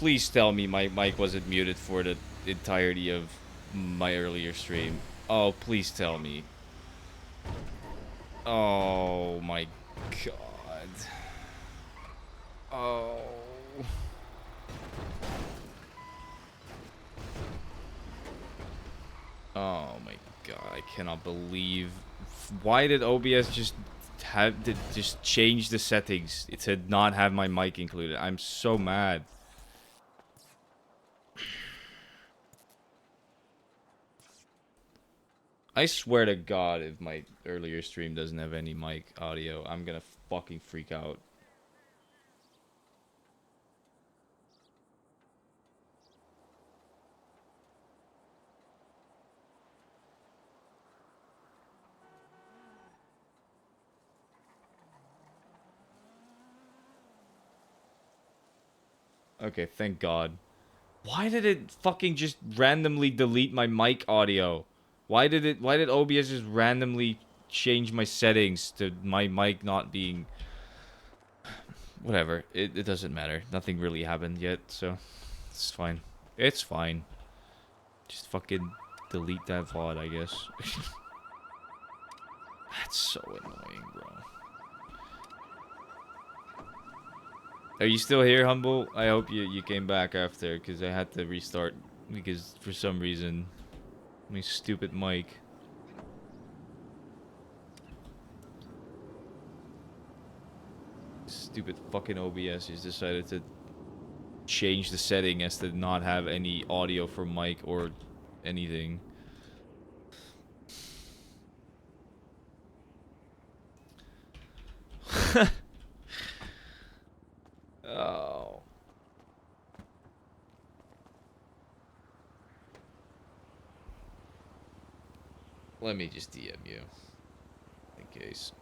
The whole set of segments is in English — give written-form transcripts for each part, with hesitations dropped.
please tell me my mic wasn't muted for the entirety of my earlier stream. Oh, please tell me. Oh my god. Oh. Oh my god, I cannot believe. Why did OBS just have to just change the settings? It said not have my mic included. I'm so mad. I swear to God, if my earlier stream doesn't have any mic audio, I'm gonna fucking freak out. Okay, thank God. Why did it fucking just randomly delete my mic audio? Why did OBS just randomly change my settings to my mic not being... Whatever, it doesn't matter. Nothing really happened yet, so it's fine. It's fine. Just fucking delete that VOD, I guess. That's so annoying, bro. Are you still here, Humble? I hope you came back after, because I had to restart, because for some reason, my stupid mic. Stupid fucking OBS has decided to change the setting as to not have any audio for mic or anything. Oh. Let me just DM you. In case.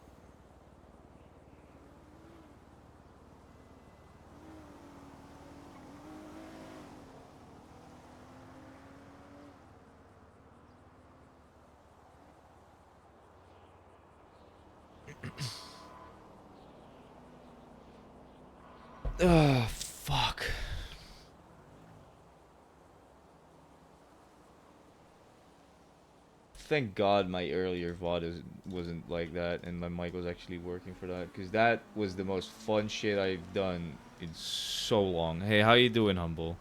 Ugh, fuck. Thank God my earlier VOD wasn't like that and my mic was actually working for that, because that was the most fun shit I've done in so long. Hey, how you doing, Humble?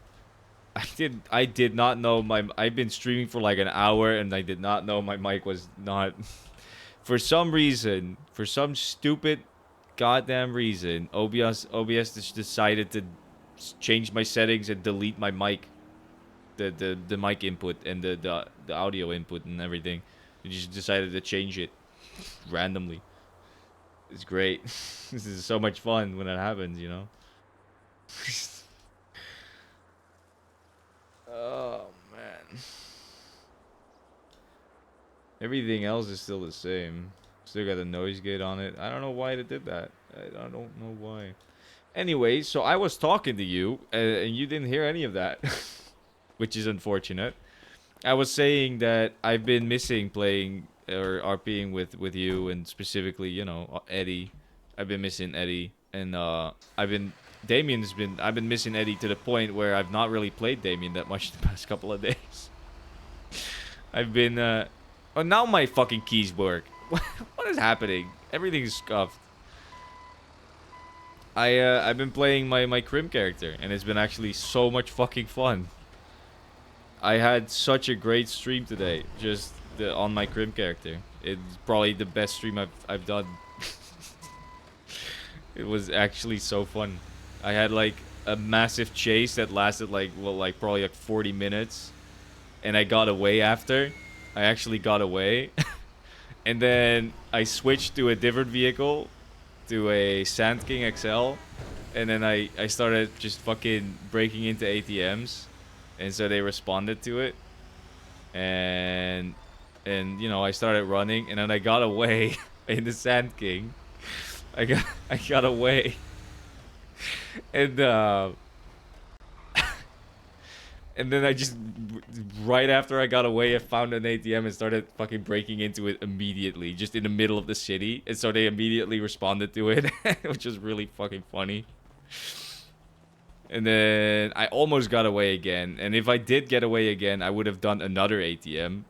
I did not know I've been streaming for like an hour and I did not know my mic was not... For some reason, for some stupid goddamn reason, OBS just decided to change my settings and delete my mic, the mic input and the audio input and everything. It just decided to change it randomly. It's great. This is so much fun when that happens, you know. Oh man. Everything else is still the same. Still got the noise gate on it. I don't know why it did that. I don't know why. Anyway, so I was talking to you, and you didn't hear any of that, which is unfortunate. I was saying that I've been missing playing or RPing with you, and specifically, you know, Eddie. I've been missing Eddie, and I've been missing Eddie to the point where I've not really played Damien that much the past couple of days. I've been, oh, now my fucking keys work. What is happening? Everything's scuffed. I've been playing my Crim character, and it's been actually so much fucking fun. I had such a great stream today, just on my Crim character. It's probably the best stream I've done. It was actually so fun. I had like a massive chase that lasted like, well, like probably like 40 minutes, and I got away after. I actually got away. And then I switched to a different vehicle, to a Sand King XL, and then I started just fucking breaking into ATMs, and so they responded to it, and you know, I started running, and then I got away in the Sand King. I got away, and and then I just, right after I got away, I found an ATM and started fucking breaking into it immediately, just in the middle of the city. And so they immediately responded to it, which was really fucking funny. And then I almost got away again. And if I did get away again, I would have done another ATM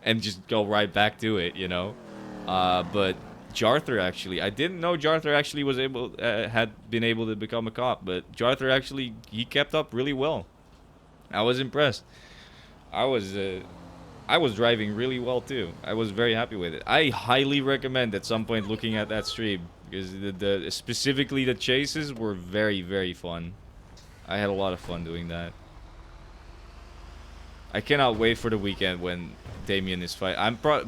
and just go right back to it, you know. But Jarther actually, I didn't know Jarther actually was had been able to become a cop, but Jarther actually, he kept up really well. I was impressed. I was I was driving really well too. I was very happy with it. I highly recommend at some point looking at that stream because the specifically the chases were very, very fun. I had a lot of fun doing that. I cannot wait for the weekend when Damien is fight.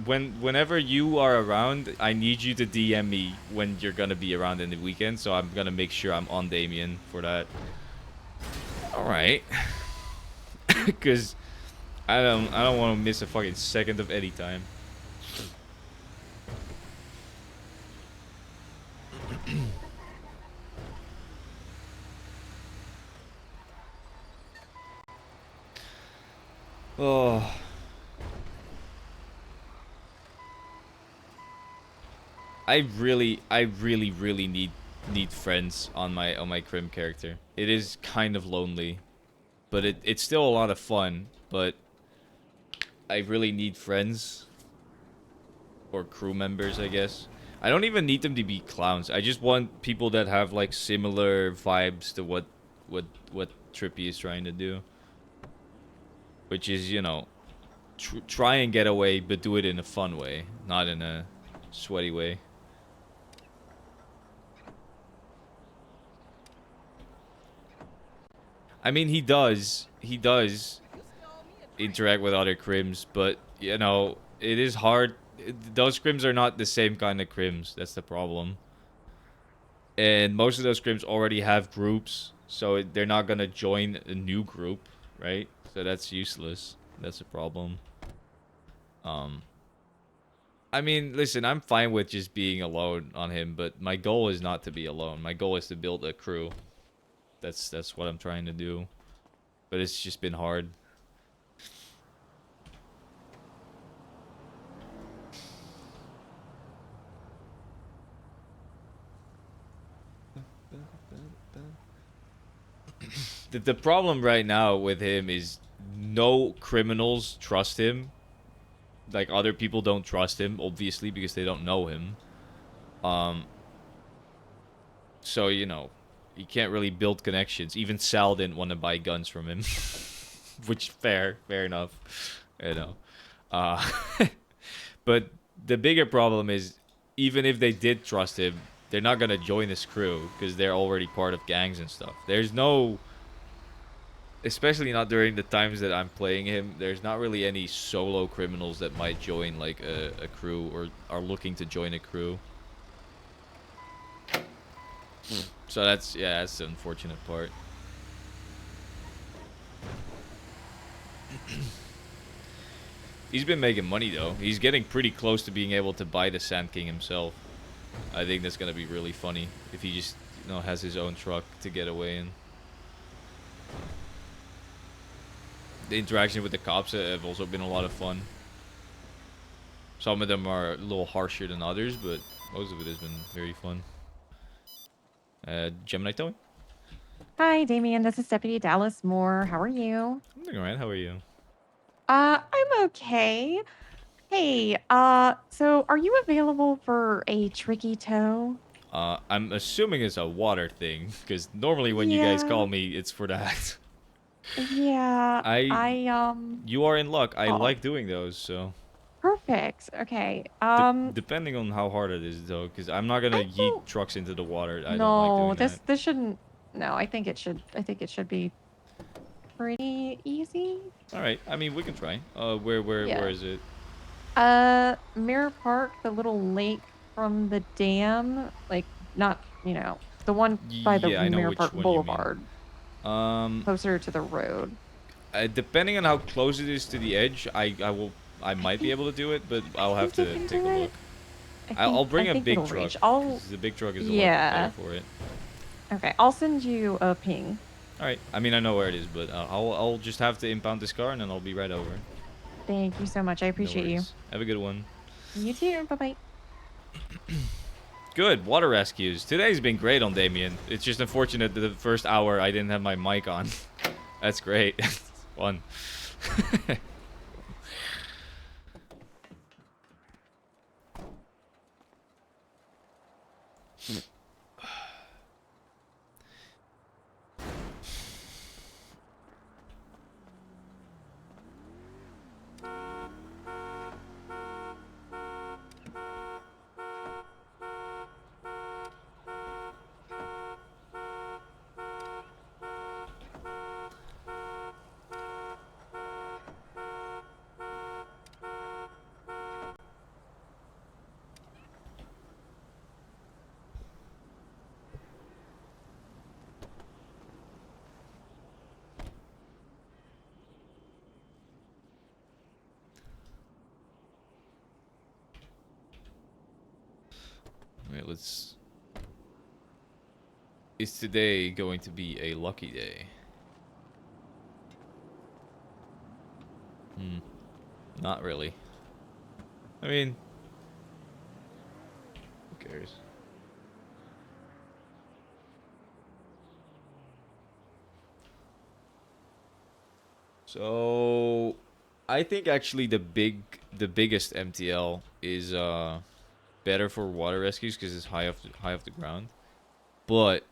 Whenever you are around, I need you to DM me when you're gonna be around in the weekend. So I'm gonna make sure I'm on Damien for that. All right, because I don't want to miss a fucking second of any time. Oh. I really need friends on my Crim character. It is kind of lonely, but it's still a lot of fun. But I really need friends or crew members, I guess. I don't even need them to be clowns. I just want people that have like similar vibes to what Trippy is trying to do, which is, you know, try and get away, but do it in a fun way, not in a sweaty way. I mean, he does interact with other crims, but, you know, it is hard. Those crims are not the same kind of crims. That's the problem. And most of those crims already have groups, so they're not gonna join a new group, right? So that's useless. That's a problem. I mean, listen, I'm fine with just being alone on him, but my goal is not to be alone. My goal is to build a crew. That's what I'm trying to do. But it's just been hard. The problem right now with him is no criminals trust him. Like, other people don't trust him, obviously, because they don't know him. So, you know, he can't really build connections. Even Sal didn't want to buy guns from him. Which, fair enough. You know. But the bigger problem is, even if they did trust him, they're not going to join his crew, because they're already part of gangs and stuff. There's no... Especially not during the times that I'm playing him, there's not really any solo criminals that might join, like, a crew, or are looking to join a crew. So that's the unfortunate part. He's been making money, though. He's getting pretty close to being able to buy the Sand King himself. I think that's going to be really funny if he just, you know, has his own truck to get away in. The interaction with the cops have also been a lot of fun. Some of them are a little harsher than others, but most of it has been very fun. Gemini Toy? Hi, Damien. This is Deputy Dallas Moore. How are you? I'm doing alright. How are you? I'm okay. Hey, so are you available for a tricky tow? I'm assuming it's a water thing, because normally when you guys call Yeah. me, it's for that. Yeah, You are in luck. I oh, like doing those, so... perfect. Okay. Depending on how hard it is, though, because I'm not gonna I yeet think trucks into the water. I don't like no, doing that. this shouldn't. No, I think it should be pretty easy. Alright, I mean, we can try. Where Yeah. is it? Mirror Park, the little lake from the dam, like not, the one by the Yeah, I know Mirror which Park one you mean. Boulevard, closer to the road. Depending on how close it is to the edge, I might be think able to do it, but I'll I have think you to can take a do look. it. I'll I bring a think big it'll truck, reach. I'll because the big truck is a lot better Yeah. for it. Okay, I'll send you a ping. Alright, I mean, I know where it is, but I'll just have to impound this car, and then I'll be right over. Thank you so much. I No appreciate you. worries. Have a good one. You too. Bye bye. Good. Water rescues. Today's been great on Damien. It's just unfortunate that the first hour I didn't have my mic on. That's great. It's fun. Wait, let's... Is today going to be a lucky day? Not really. I mean... Who cares? So... I think actually the biggest MTL is better for water rescues because it's high off the ground. But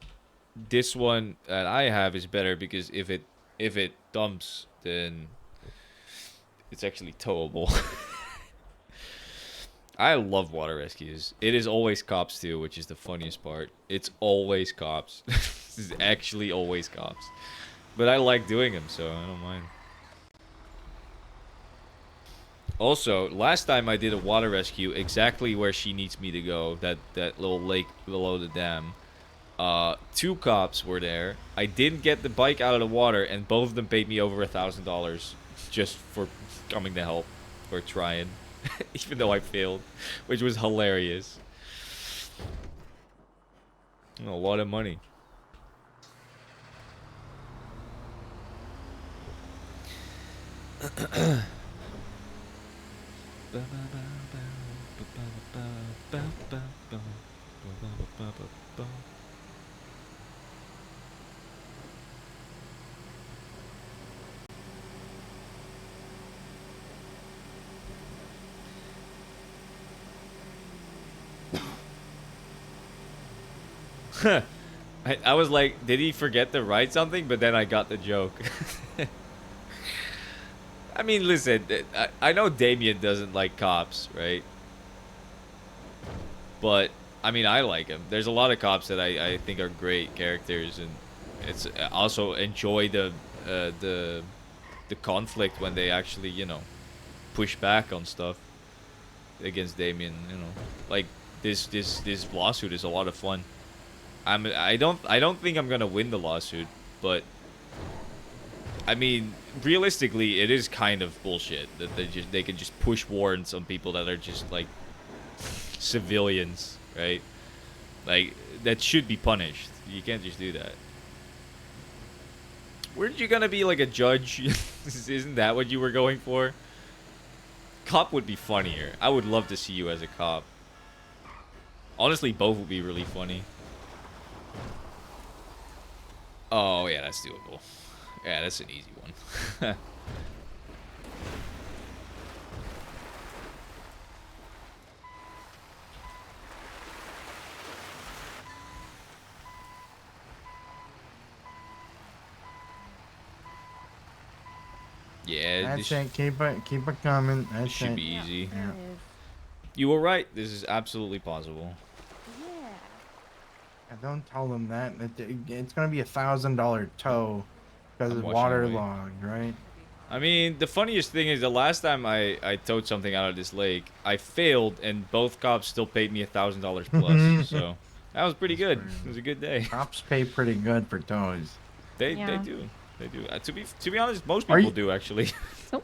this one that I have is better because if it dumps, then it's actually towable. I love water rescues. It is always cops too, which is the funniest part. It's always cops. This is actually always cops. But I like doing them, so I don't mind. Also, last time I did a water rescue exactly where she needs me to go, that little lake below the dam. 2 cops were there. I didn't get the bike out of the water, and both of them paid me over $1,000 just for coming to help or trying, even though I failed, which was hilarious. A lot of money. I was like, did he forget to write something? But then I got the joke. I mean, listen, I know Damien doesn't like cops, right? But, I mean, I like him. There's a lot of cops that I think are great characters, and it's also enjoy the conflict when they actually, you know, push back on stuff against Damien, you know. Like, this lawsuit is a lot of fun. I don't think I'm gonna win the lawsuit, but I mean, realistically, it is kind of bullshit that they can just push warrants on people that are just like civilians, right? Like, that should be punished. You can't just do that. Weren't you gonna be like a judge? Isn't that what you were going for? Cop would be funnier. I would love to see you as a cop. Honestly, both would be really funny. Oh, yeah, that's doable. Yeah, that's an easy one. Yeah, That's it. Keep it coming. This should be easy. Yeah. You were right. This is absolutely possible. Don't tell them that. It's gonna be $1,000 tow because I'm it's watching waterlogged, right? I mean, the funniest thing is the last time I towed something out of this lake, I failed, and both cops still paid me $1,000 plus. So that was pretty good. It was a good day. Cops pay pretty good for tows. They do. They do. To be honest, most people do actually. So,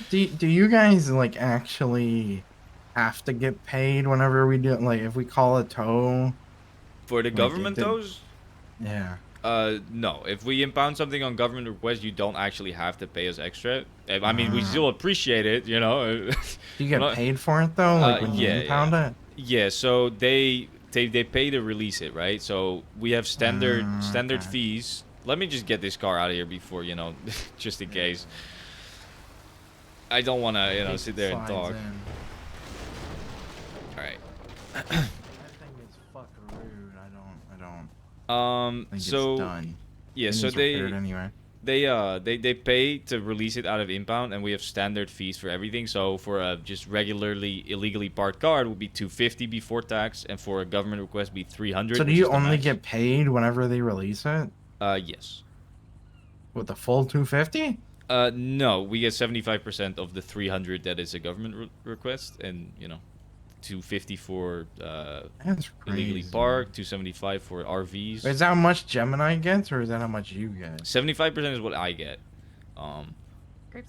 Do you guys like actually have to get paid whenever we do, like, if we call a tow? For the Like, government tows? Yeah. No. If we impound something on government request, you don't actually have to pay us extra. I mean, we still appreciate it, you know. Do you get paid for it though? Like when you impound it? Yeah. So they they pay to release it, right? So we have standard Okay. fees. Let me just get this car out of here before, you know, just in case. I don't want to, you know, sit there and Slides talk. in. All right. I think it's fucking rude. I don't think So it's done. yeah, It so needs repaired anyway. they pay to release it out of impound, and we have standard fees for everything. So for a just regularly illegally parked car, it would be 250 before tax, and for a government request, be 300. So do which you is the only max. get paid whenever they release it? Yes. With the full 250? No, we get 75% of the 300 that is a government request, and you know, 250 for That's illegally crazy. parked, 275 for RVs. Wait, is that how much Gemini gets, or is that how much you get? 75% is what I get.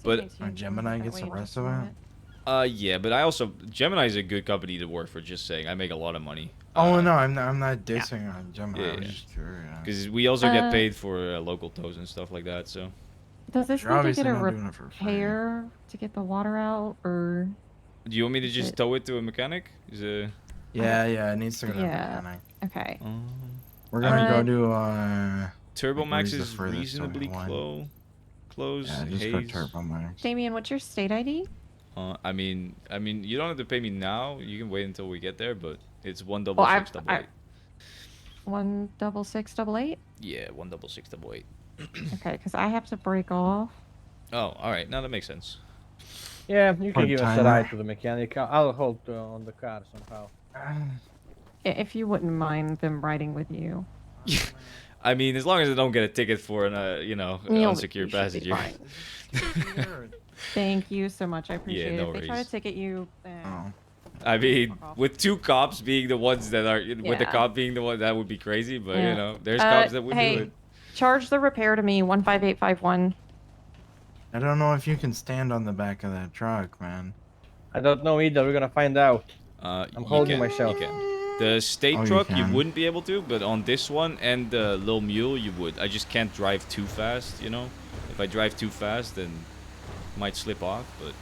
But Gemini gets the rest of it? yeah, but I also Gemini is a good company to work for. Just saying, I make a lot of money. Oh no, I'm not dissing on Gemini. Yeah, I was just curious. because we also get paid for local tows and stuff like that. So Does this You're need to obviously get a not doing it for free. repair to get the water out, or? do you want me to just tow it to a mechanic? Yeah, it needs to go to a Yeah. mechanic. Okay. We're gonna go to Turbo like, Max where's the is furthest reasonably one? close. Yeah, just go Turbo Max. Damien, what's your state ID? I mean, you don't have to pay me now. You can wait until we get there, but it's 16688. 16688. Yeah, 16688. Okay, because I have to break off. Oh, all right. Now that makes sense. Yeah, you can Or give us a timer. ride to the mechanic. I'll hold on the car somehow. If you wouldn't mind them riding with you. I mean, as long as I don't get a ticket for an, you know, unsecured passenger. Thank you so much. I appreciate no it. If they try worries. to ticket you, I mean, with two cops being the ones that are, with the Yeah. cop being the one, that would be crazy. But Yeah. you know, there's cops that would hey, do it. charge the repair to me, 15851. I don't know if you can stand on the back of that truck, man. I don't know either. We're gonna find out. I'm holding myself. You can. The state Oh, you truck you can. wouldn't be able to, but on this one and the little mule you would. I just can't drive too fast, you know. If I drive too fast, then I might slip off. But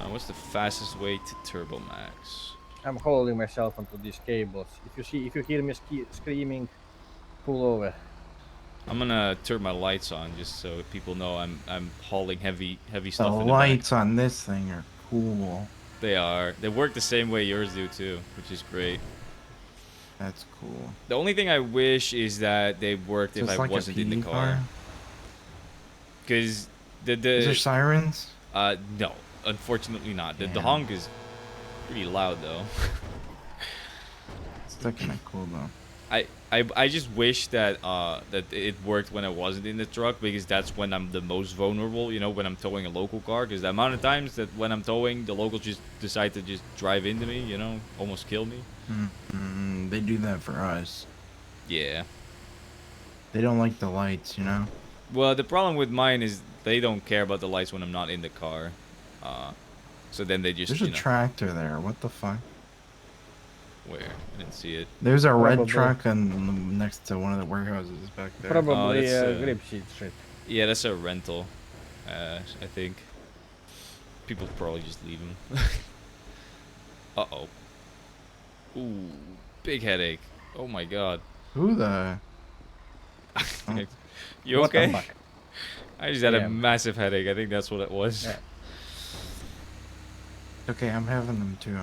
what's the fastest way to Turbo Max? I'm holding myself onto these cables. If you hear me screaming, pull over. I'm gonna turn my lights on just so people know I'm hauling heavy The stuff in the back. lights on this thing are cool. They are. They work the same way yours do too, which is great. That's cool. The only thing I wish is that they worked if I Like wasn't a in the PD car. Because Is there sirens? no, unfortunately not. The Damn. honk is pretty loud though. Still kind of cool though. I just wish that that it worked when I wasn't in the truck, because that's when I'm the most vulnerable, you know, when I'm towing a local car. Because the amount of times that when I'm towing, the locals just decide to just drive into me, you know, almost kill me. They do that for us. Yeah. They don't like the lights, you know? Well, the problem with mine is they don't care about the lights when I'm not in the car. So then they just, There's a tractor there. What the fuck? Where? I didn't see it. There's a red Probably. truck next to one of the warehouses back there. Probably that's, grip sheet shit. Yeah, that's a rental. I think. People probably just leave them. Uh-oh. Ooh, big headache. Oh my god. Who the? Oh. You What the okay? fuck? I just had Yeah. a massive headache. I think that's what it was. Yeah. Okay, I'm having them too.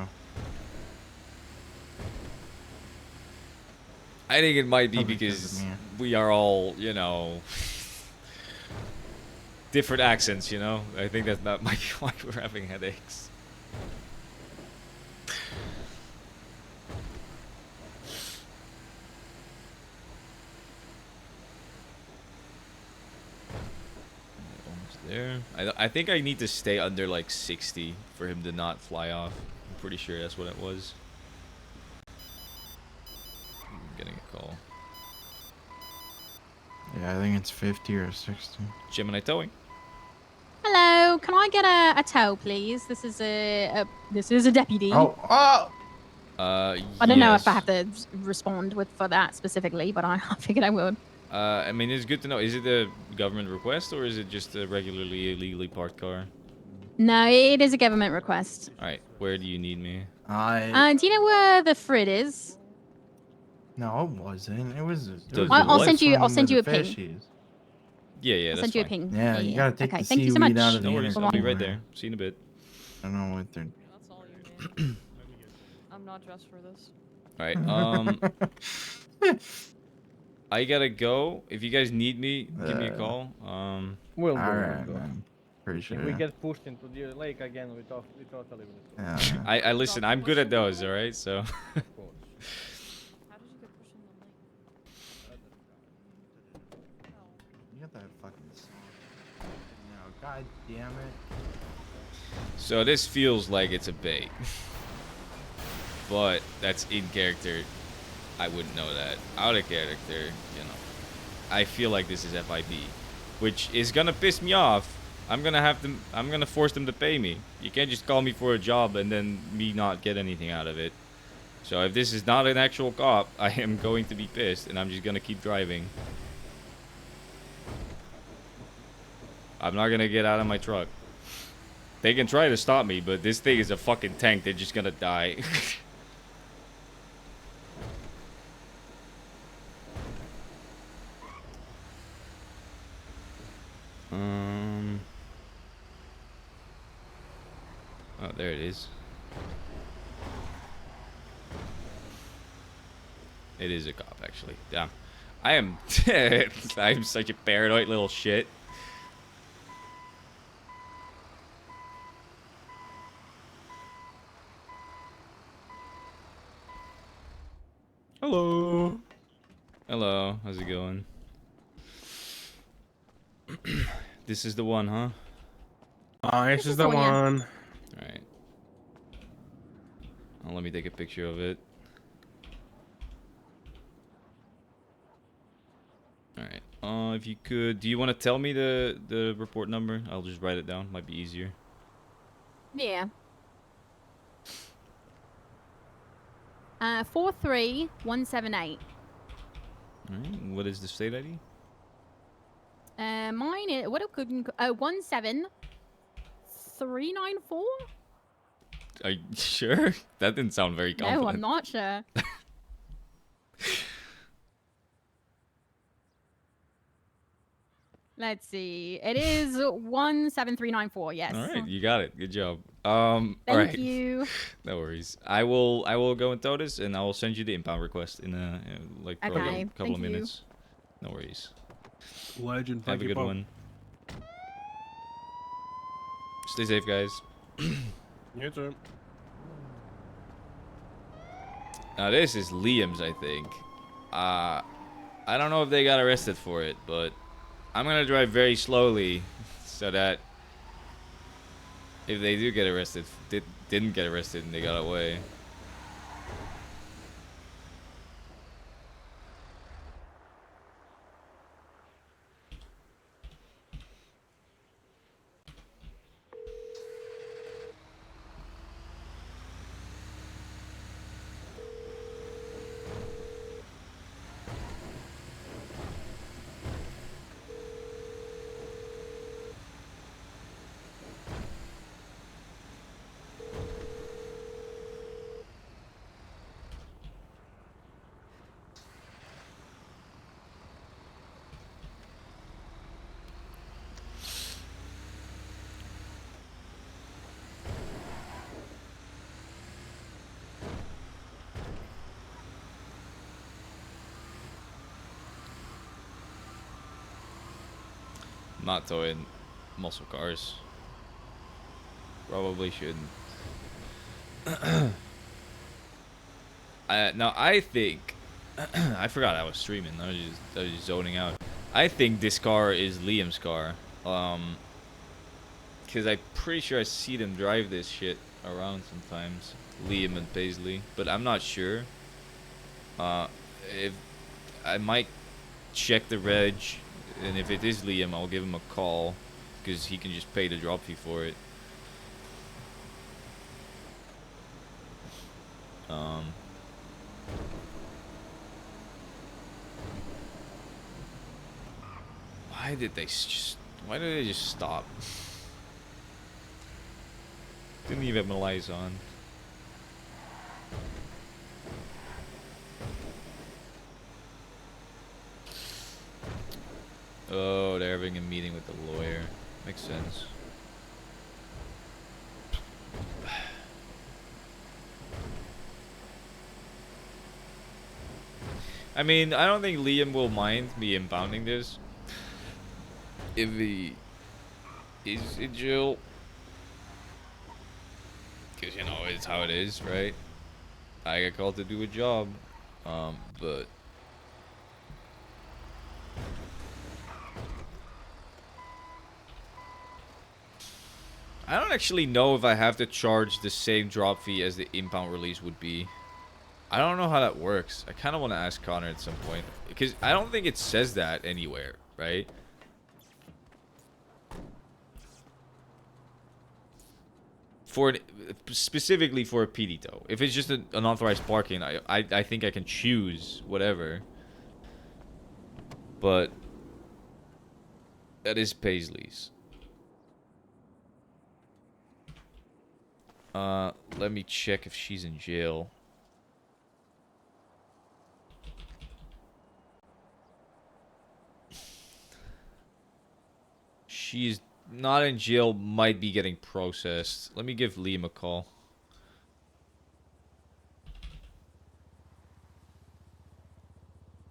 I think it might be Probably 'cause because of me. we are all, you know, different accents, you know? I think that might be why we're having headaches. Almost there. I think I need to stay under like 60 for him to not fly off. I'm pretty sure that's what it was. I'm getting a call. Yeah, I think it's 50 or 60. Gemini towing. Hello, can I get a tow, please? This is a deputy. Oh! I don't know if I yes. have to respond for that specifically, but I figured I would. I mean, it's good to know. Is it a government request or is it just a regularly illegally parked car? No, it is a government request. All right, where do you need me? Do you know where the frit is? No, it wasn't. It was. It The was I'll what? send you. I'll from send where you the a ping. fish is. Yeah, I'll that's send you a fine. ping. Yeah, you gotta take okay, the thank you so much. seaweed out of the No worries. I'll be right there. See you in a bit. I don't know what they're. That's all you need. I'm not dressed for this. All right. I gotta go. If you guys need me, give me a call. We'll All go. right, We'll go. man. Appreciate If we it. get pushed into the lake again, we totally will. Yeah. I listen. I'm good at those. All right. So. Of course. How did you get pushed in the lake? You got that fucking. No, god damn it. So this feels like it's a bait, but that's in character. I wouldn't know that. Out of character, you know. I feel like this is FIB, which is gonna piss me off. I'm gonna force them to pay me. You can't just call me for a job and then me not get anything out of it. So if this is not an actual cop, I am going to be pissed and I'm just gonna keep driving. I'm not gonna get out of my truck. They can try to stop me, but this thing is a fucking tank. They're just gonna die. Oh, there it is. It is a cop, actually. Damn. I am... I'm such a paranoid little shit. Hello. Hello. How's it going? This is the one, huh? This is the one. Alright. Oh, let me take a picture of it. Alright. If you could... Do you want to tell me the report number? I'll just write it down. Might be easier. Yeah. 43178. Alright. What is the state ID? Mine is 17394. Are you sure? That didn't sound very confident. No, I'm not sure. Let's see. It is 17394. Yes. All right, you got it. Good job. Thank all right. you. No worries. I will go and tow this, and I will send you the impound request in like probably Okay, a couple thank of you. minutes. No worries. Legend. Have a good one. Stay safe, guys. You too. Now this is Liam's, I think. I don't know if they got arrested for it, but I'm gonna drive very slowly so that if they do get arrested, didn't get arrested and they got away. Not towing muscle cars. Probably shouldn't. Now I think I forgot I was streaming. I was just zoning out. I think this car is Liam's car. Cause I'm pretty sure I see them drive this shit around sometimes. Liam and Paisley, but I'm not sure. If I might check the reg. And if it is Liam, I'll give him a call, because he can just pay the drop fee for it. Why did they just stop? Didn't even have my lights on. Oh, they're having a meeting with the lawyer. Makes sense. I mean, I don't think Liam will mind me impounding this if he is in jail. Because, you know, it's how it is, right? I got called to do a job. But... I don't actually know if I have to charge the same drop fee as the impound release would be. I don't know how that works. I kind of want to ask Connor at some point. Because I don't think it says that anywhere, right? Specifically for a PD tow. If it's just an unauthorized parking, I think I can choose whatever. But that is Paisley's. Let me check if she's in jail. She's not in jail, might be getting processed. Let me give Liam a call.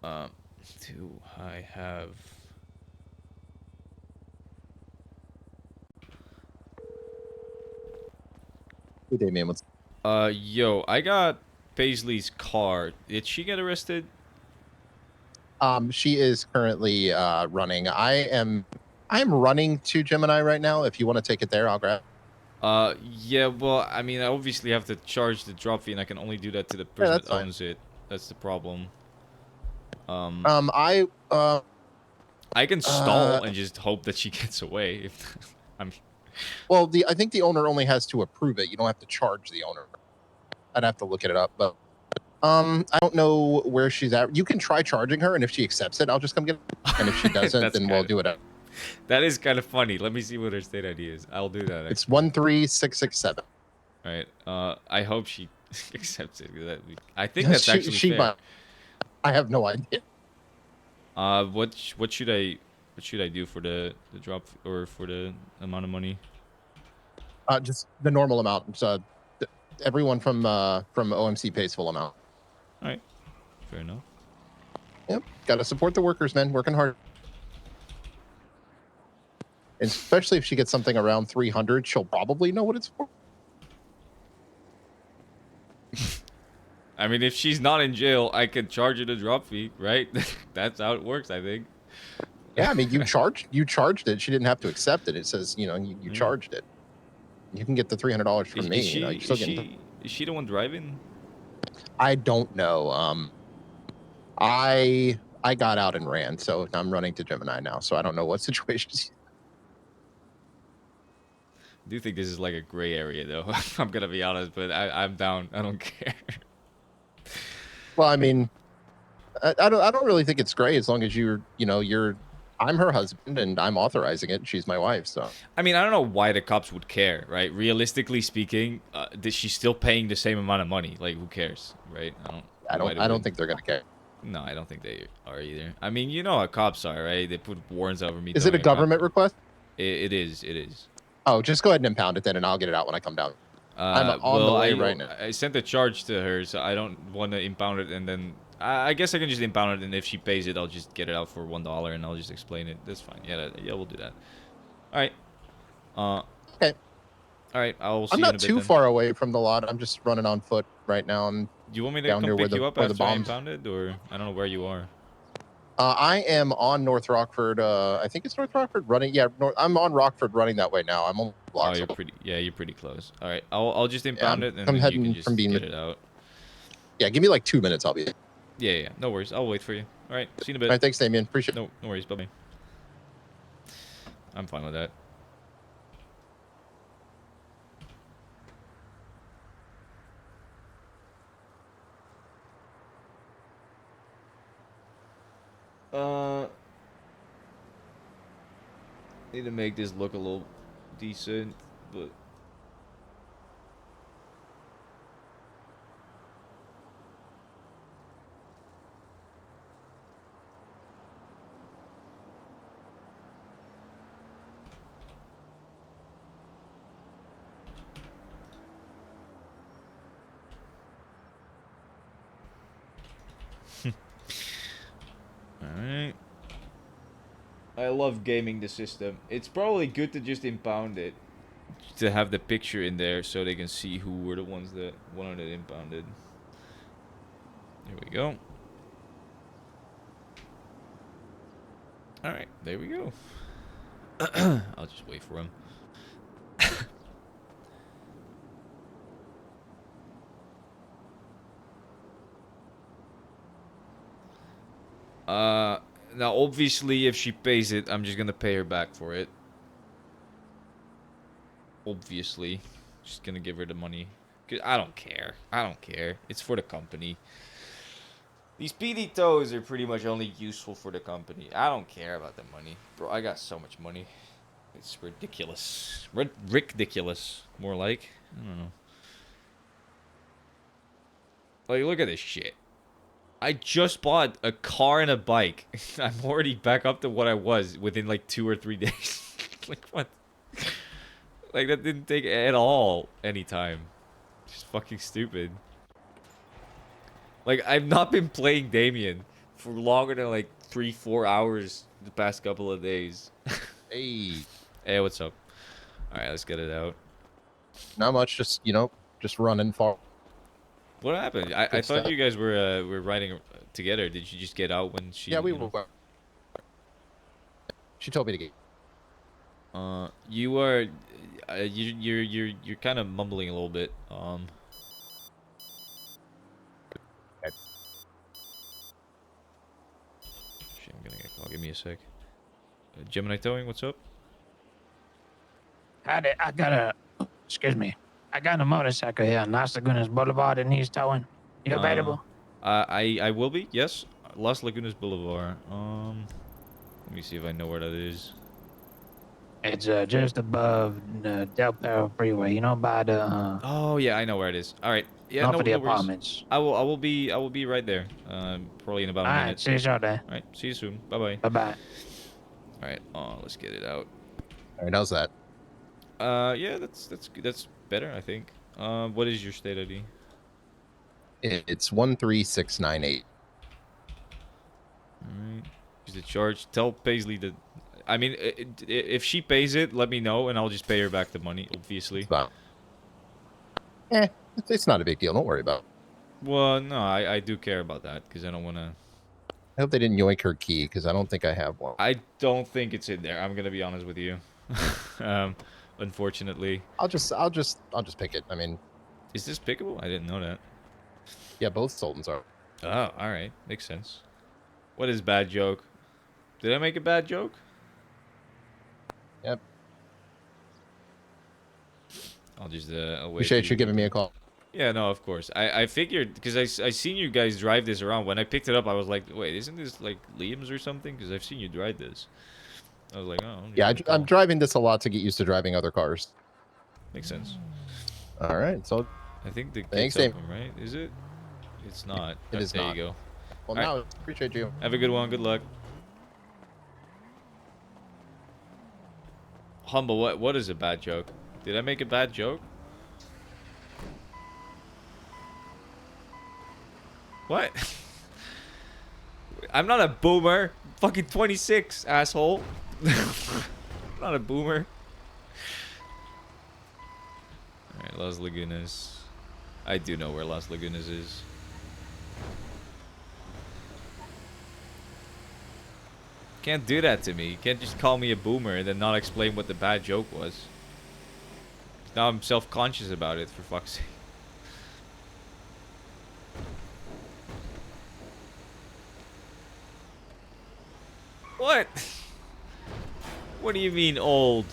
Do I have... Hey, Damien, what's... Yo, I got Paisley's car. Did she get arrested? She is currently running. I'm running to Gemini right now. If you want to take it there, I'll grab. Yeah, well, I mean, I obviously have to charge the drop fee, and I can only do that to the Yeah, person that's that fine. owns it. That's the problem. I can stall and just hope that she gets away. If I'm... Well, I think the owner only has to approve it. You don't have to charge the owner. I'd have to look it up, but I don't know where she's at. You can try charging her, and if she accepts it, I'll just come get it. And if she doesn't, then we'll do it. That is kind of funny. Let me see what her state ID is. I'll do that. It's 13667. All right. I hope she accepts it. I think that's actually fair. Might. I have no idea. What should I do for the drop or for the amount of money? Just the normal amount. So everyone from OMC pays full amount. All right. Fair enough. Yep. Got to support the workers, man. Working hard. And especially if she gets something around 300, she'll probably know what it's for. I mean, if she's not in jail, I can charge her the drop fee, right? That's how it works, I think. Yeah, I mean, you charged it. She didn't have to accept it. It says, you know, you charged it. You can get the $300 from me. Is she the one driving? I don't know. I got out and ran, so I'm running to Gemini now. So I don't know what situations. I do think this is like a gray area, though. I'm gonna be honest, but I'm down. I don't care. Well, I mean, I don't really think it's gray as long as I'm her husband and I'm authorizing it. She's my wife, so. I mean, I don't know why the cops would care, right? Realistically speaking, she's still paying the same amount of money. Like, who cares, right? I don't think they're gonna care. No, I don't think they are either. I mean, you know how cops are, right? They put warrants over me. Is it a government request? It is. It is. Oh, just go ahead and impound it then, and I'll get it out when I come down. I'm on the way right now. I sent a charge to her, so I don't want to impound it, and then I guess I can just impound it, and if she pays it, I'll just get it out for $1, and I'll just explain it. That's fine. Yeah, we'll do that. All right. Okay. All right. I'll see I'm you in not a bit, too then. far away from the lot. I'm just running on foot right now. And do you want me to down come here pick where you up the after I bombs. impound it, or I don't know where you are? I am on North Rockford. I think it's North Rockford running. Yeah, I'm on Rockford running that way now. I'm on blocks. Oh, you're pretty close. All right, I'll just impound it, and I'm then heading you can just from get it out. Yeah, give me like 2 minutes. I'll be. Yeah, no worries. I'll wait for you. All right, see you in a bit. All right, thanks, Damien. Appreciate it. No worries. Bye-bye. I'm fine with that. Need to make this look a little decent, but I love gaming the system. It's probably good to just impound it. To have the picture in there so they can see who were the ones that wanted it impounded. There we go. Alright, there we go. I'll just wait for him. Now obviously if she pays it, I'm just gonna pay her back for it. Obviously. Just gonna give her the money. 'Cause I don't care. I don't care. It's for the company. These PD tows are pretty much only useful for the company. I don't care about the money. Bro, I got so much money. It's ridiculous. Ridiculous. More like. I don't know. Like, look at this shit. I just bought a car and a bike. I'm already back up to what I was within like 2 or 3 days. Like, what? Like, that didn't take at all any time. Just fucking stupid. Like, I've not been playing Damien for longer than like 3-4 hours the past couple of days. Hey, Hey, what's up? Alright, let's get it out. not much. Just just running far. What happened? I Good thought stuff. you guys were riding together. Did you just get out when she? Yeah, we you know? were. She told me to get. You are, you're kind of mumbling a little bit. Shit, I'm gonna get a call. Give me a sec. Gemini Towing, what's up? I got a, excuse me, I got a motorcycle here on Las Lagunas Boulevard that needs towing. You available? I will be. Yes, Las Lagunas Boulevard. Let me see if I know where that is. It's just above the Del Perro Freeway. You know, by the Oh yeah, I know where it is. All right. Yeah, north no, of the no worries. apartments. I will be right there. Probably in about a All right, minute. see you shortly. All right. See you soon. Bye bye. Bye bye. All right. Let's get it out. All right, how's that? Yeah, that's good. That's better, I think. What is your state ID? It's 13698. Alright. Use the charge. Tell Paisley that. I mean, if she pays it, let me know, and I'll just pay her back the money. Obviously. Well, it's not a big deal. Don't worry about it. Well, no, I do care about that because I don't want to. I hope they didn't yoink her key because I don't think I have one. I don't think it's in there. I'm gonna be honest with you. Unfortunately. I'll just pick it. I mean, Is this pickable? I didn't know that. yeah, both Sultans are. Oh, all right, makes sense. What is bad joke? Did I make a bad joke? Yep. I'll just I'll wait. Appreciate you giving me a call. Yeah, no, of course. I figured because I seen you guys drive this around. When I picked it up, I was like, wait, isn't this like Liam's or something? Because I've seen you drive this. I was like, oh. Yeah, I'm driving this a lot to get used to driving other cars. Makes sense. All right, so I think the Thanks, gate's Dave. open, right? Is it? It's not. It is there not. you go. well, All now right. appreciate you. Have a good one. Good luck. Humble, what is a bad joke? Did I make a bad joke? What? I'm not a boomer. Fucking 26, asshole. I'm not a boomer. Alright, Las Lagunas. I do know where Las Lagunas is. Can't do that to me. You can't just call me a boomer and then not explain what the bad joke was. Now I'm self-conscious about it, for fuck's sake. What? What do you mean old?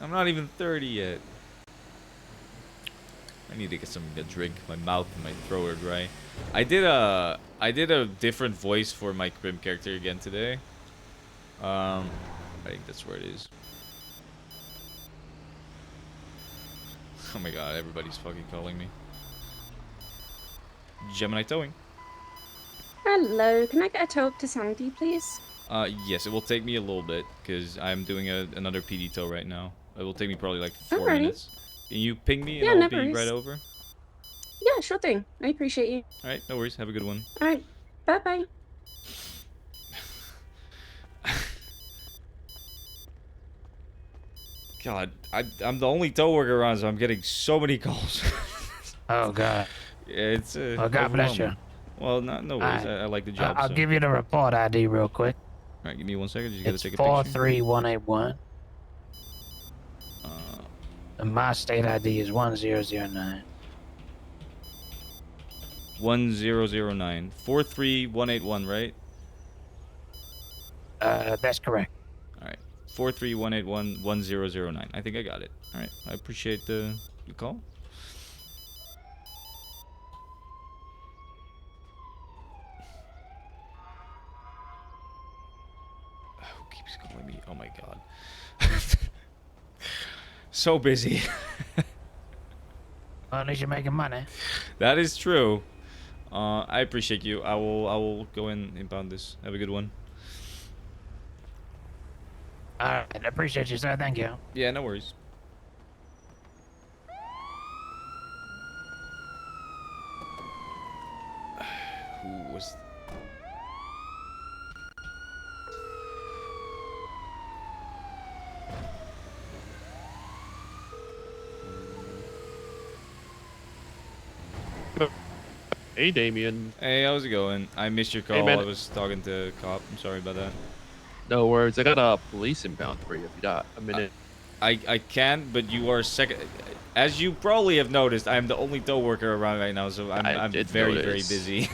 I'm not even 30 yet. I need to get something to drink. My mouth and my throat are dry. I did a different voice for my Grim character again today. I think that's where it is. Oh my god, everybody's fucking calling me. Gemini Towing. Hello, can I get a tow up to Sandy, please? Yes, it will take me a little bit because I'm doing another PD tow right now. It will take me probably like 4 Alrighty. minutes. Can you ping me and Yeah, I'll no be worries. right over? Yeah, Yeah, sure thing. I appreciate you. All right, no worries. Have a good one. All right. Bye bye. God, I'm the only tow worker around, so I'm getting so many calls. Oh God. Yeah, it's Well, God bless you. overwhelming. Well, no worries. Alright. I like the job. I'll so. give you the report ID real quick. All right, give me 1 second. Just gotta It's take a picture. 43181. Uh, And my state ID is 1009. 1009 43181, right? That's correct. All right, 43181 1009. I think I got it. All right, I appreciate the call. Who keeps calling me? Oh my god. So busy. Well, at least you're making money. That is true. I appreciate you. I will go in and inbound this. Have a good one. Alright, I appreciate you, sir. Thank you. Yeah, no worries. Who was? Hey, Damien. Hey, how's it going? I missed your call. Hey, man. I was talking to a cop. I'm sorry about that. No worries. I got a police inbound for you if you got a minute. I can, but you are second. As you probably have noticed, I'm the only tow worker around right now, so I'm did very notice. busy.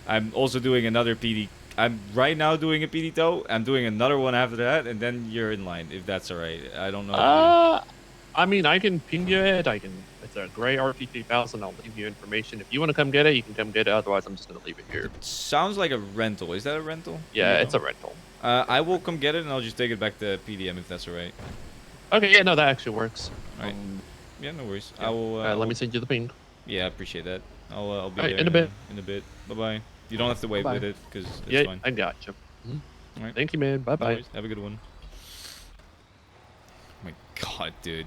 I'm also doing another PD. I'm right now doing a PD tow. I'm doing another one after that, and then you're in line, if that's all right. I don't know. I mean, I can ping you it. It's a gray RT3000. I'll leave you information. If you want to come get it, you can come get it. Otherwise, I'm just gonna leave it here. Sounds like a rental. Is that a rental? Yeah, No. it's a rental. I will come get it, and I'll just take it back to PDM if that's all right. Okay, yeah, no, that actually works. All right. Yeah, no worries. Yeah. I will. Let me send you the ping. Yeah, I appreciate that. I'll be All right, there in a bit. In a bit. Bye bye. You don't have to wait Bye-bye. with it because it's Yeah, fine. I got you. All right. Thank you, man. Bye No bye. worries. Have a good one. Oh my god, dude.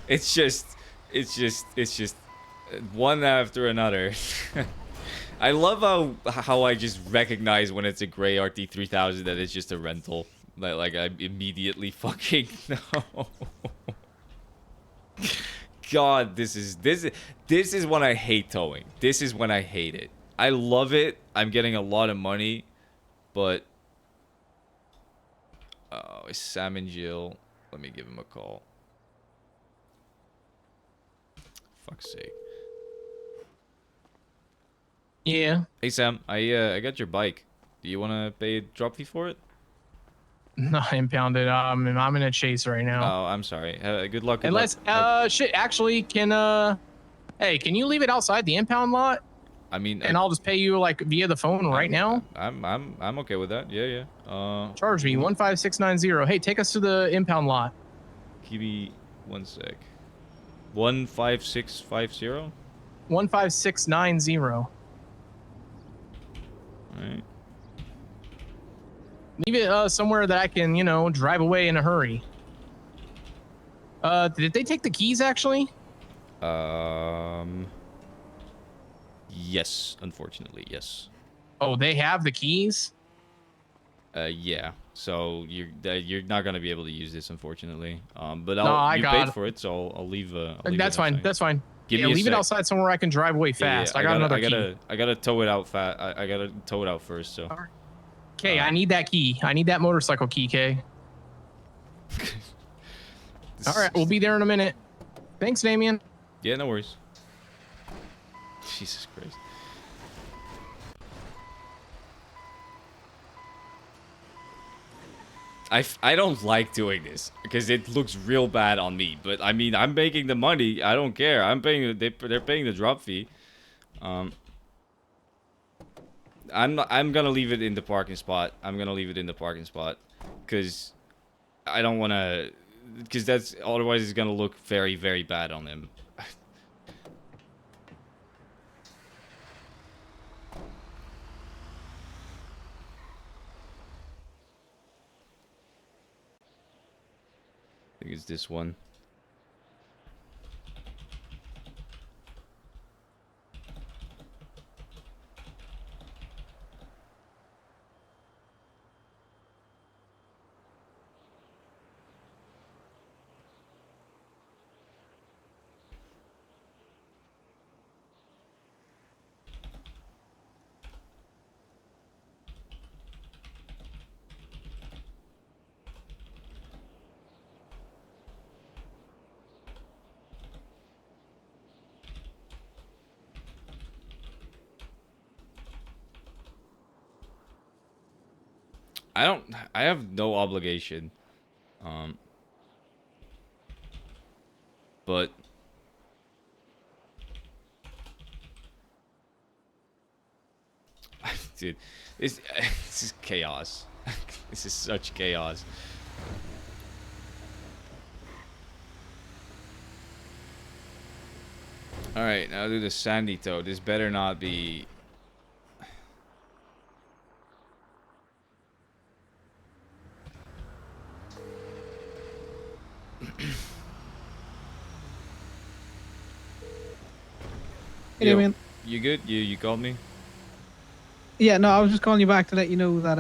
it's just one after another. I love how I just recognize when it's a gray RT3000 that it's just a rental. Like I immediately fucking know. God, this is when I hate towing. This is when I hate it. I love it. I'm getting a lot of money, but oh, it's Sam and Jill. Let me give him a call. Fuck's sake. Yeah. Hey Sam, I got your bike. Do you want to pay a drop fee for it? No, impounded. I'm in a chase right now. Oh, I'm sorry. Good luck. Unless, shit, actually, hey, can you leave it outside the impound lot? I mean, And I'll just pay you like via the phone right now. I'm okay with that. Yeah. Charge me 15690. Hey, take us to the impound lot. Give me 1 sec. 15650. 15690. All right. Leave it somewhere that I can, drive away in a hurry. Did they take the keys actually? Yes, unfortunately, yes. Oh, they have the keys? Yeah. So you're not gonna be able to use this, unfortunately. But No, I you got paid it. for it, so I'll leave. I'll leave That's it fine. outside. That's fine. Give Yeah, me a leave it sec. outside somewhere where I can drive away Yeah, fast. I got another key. I gotta tow it out fast. I gotta tow it out first. So. Okay, I need that key. I need that motorcycle key, Kay. All right, we'll be there in a minute. Thanks, Damien. Yeah, no worries. Jesus Christ. I don't like doing this because it looks real bad on me. But I mean, I'm making the money. I don't care. I'm paying. They're paying the drop fee. I'm gonna leave it in the parking spot. I'm gonna leave it in the parking spot because I don't want to. Because that's otherwise it's gonna look very, very bad on him. I think it's this one. I have no obligation. But dude, this is chaos. This is such chaos. All right, now do the sandy toe. This better not be. Hey, Yo, Damien. you good? You called me? Yeah, no, I was just calling you back to let you know that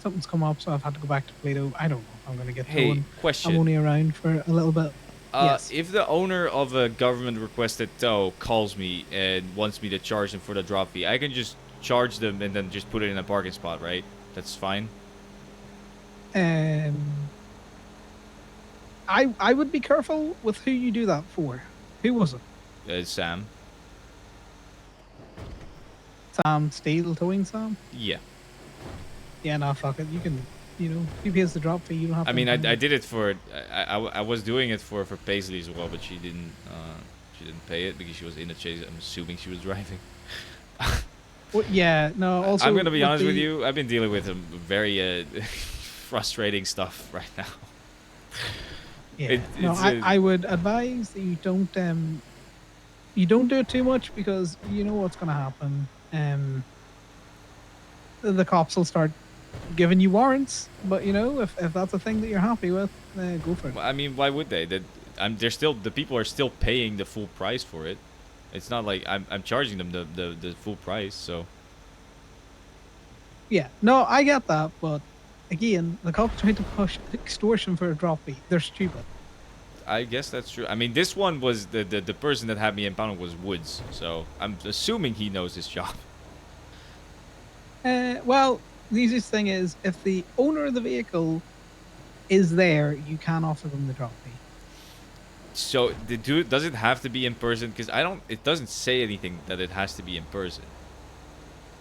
something's come up, so I've had to go back to Plato. I don't know if I'm gonna get Hey, going. question. I'm only around for a little bit. Yes. If the owner of a government requested tow calls me and wants me to charge them for the drop fee, I can just charge them and then just put it in a parking spot, right? That's fine. I would be careful with who you do that for. Who was it? Sam. Sam Steele towing Sam? Yeah. Yeah, no, fuck it. You can, if he pays the drop fee, you don't have to. I mean, I did it for. I was doing it for Paisley as well, but she didn't pay it because she was in the chase. I'm assuming she was driving. Well, yeah, no. Also, I'm gonna be honest with you. I've been dealing with some very frustrating stuff right now. Yeah. I would advise that you don't do it too much because you know what's gonna happen. The cops will start giving you warrants, but if that's a thing that you're happy with, go for it. Well, I mean, why would they? They're still, the people are still paying the full price for it. It's not like I'm charging them the full price. So Yeah, no, I get that, but again, the cops trying to push extortion for a drop fee. They're stupid. I guess that's true. I mean, this one was the person that had me impounded was Woods, so I'm assuming he knows his job. Well, the easiest thing is if the owner of the vehicle is there, you can offer them the drop fee. So does it have to be in person? Because it doesn't say anything that it has to be in person,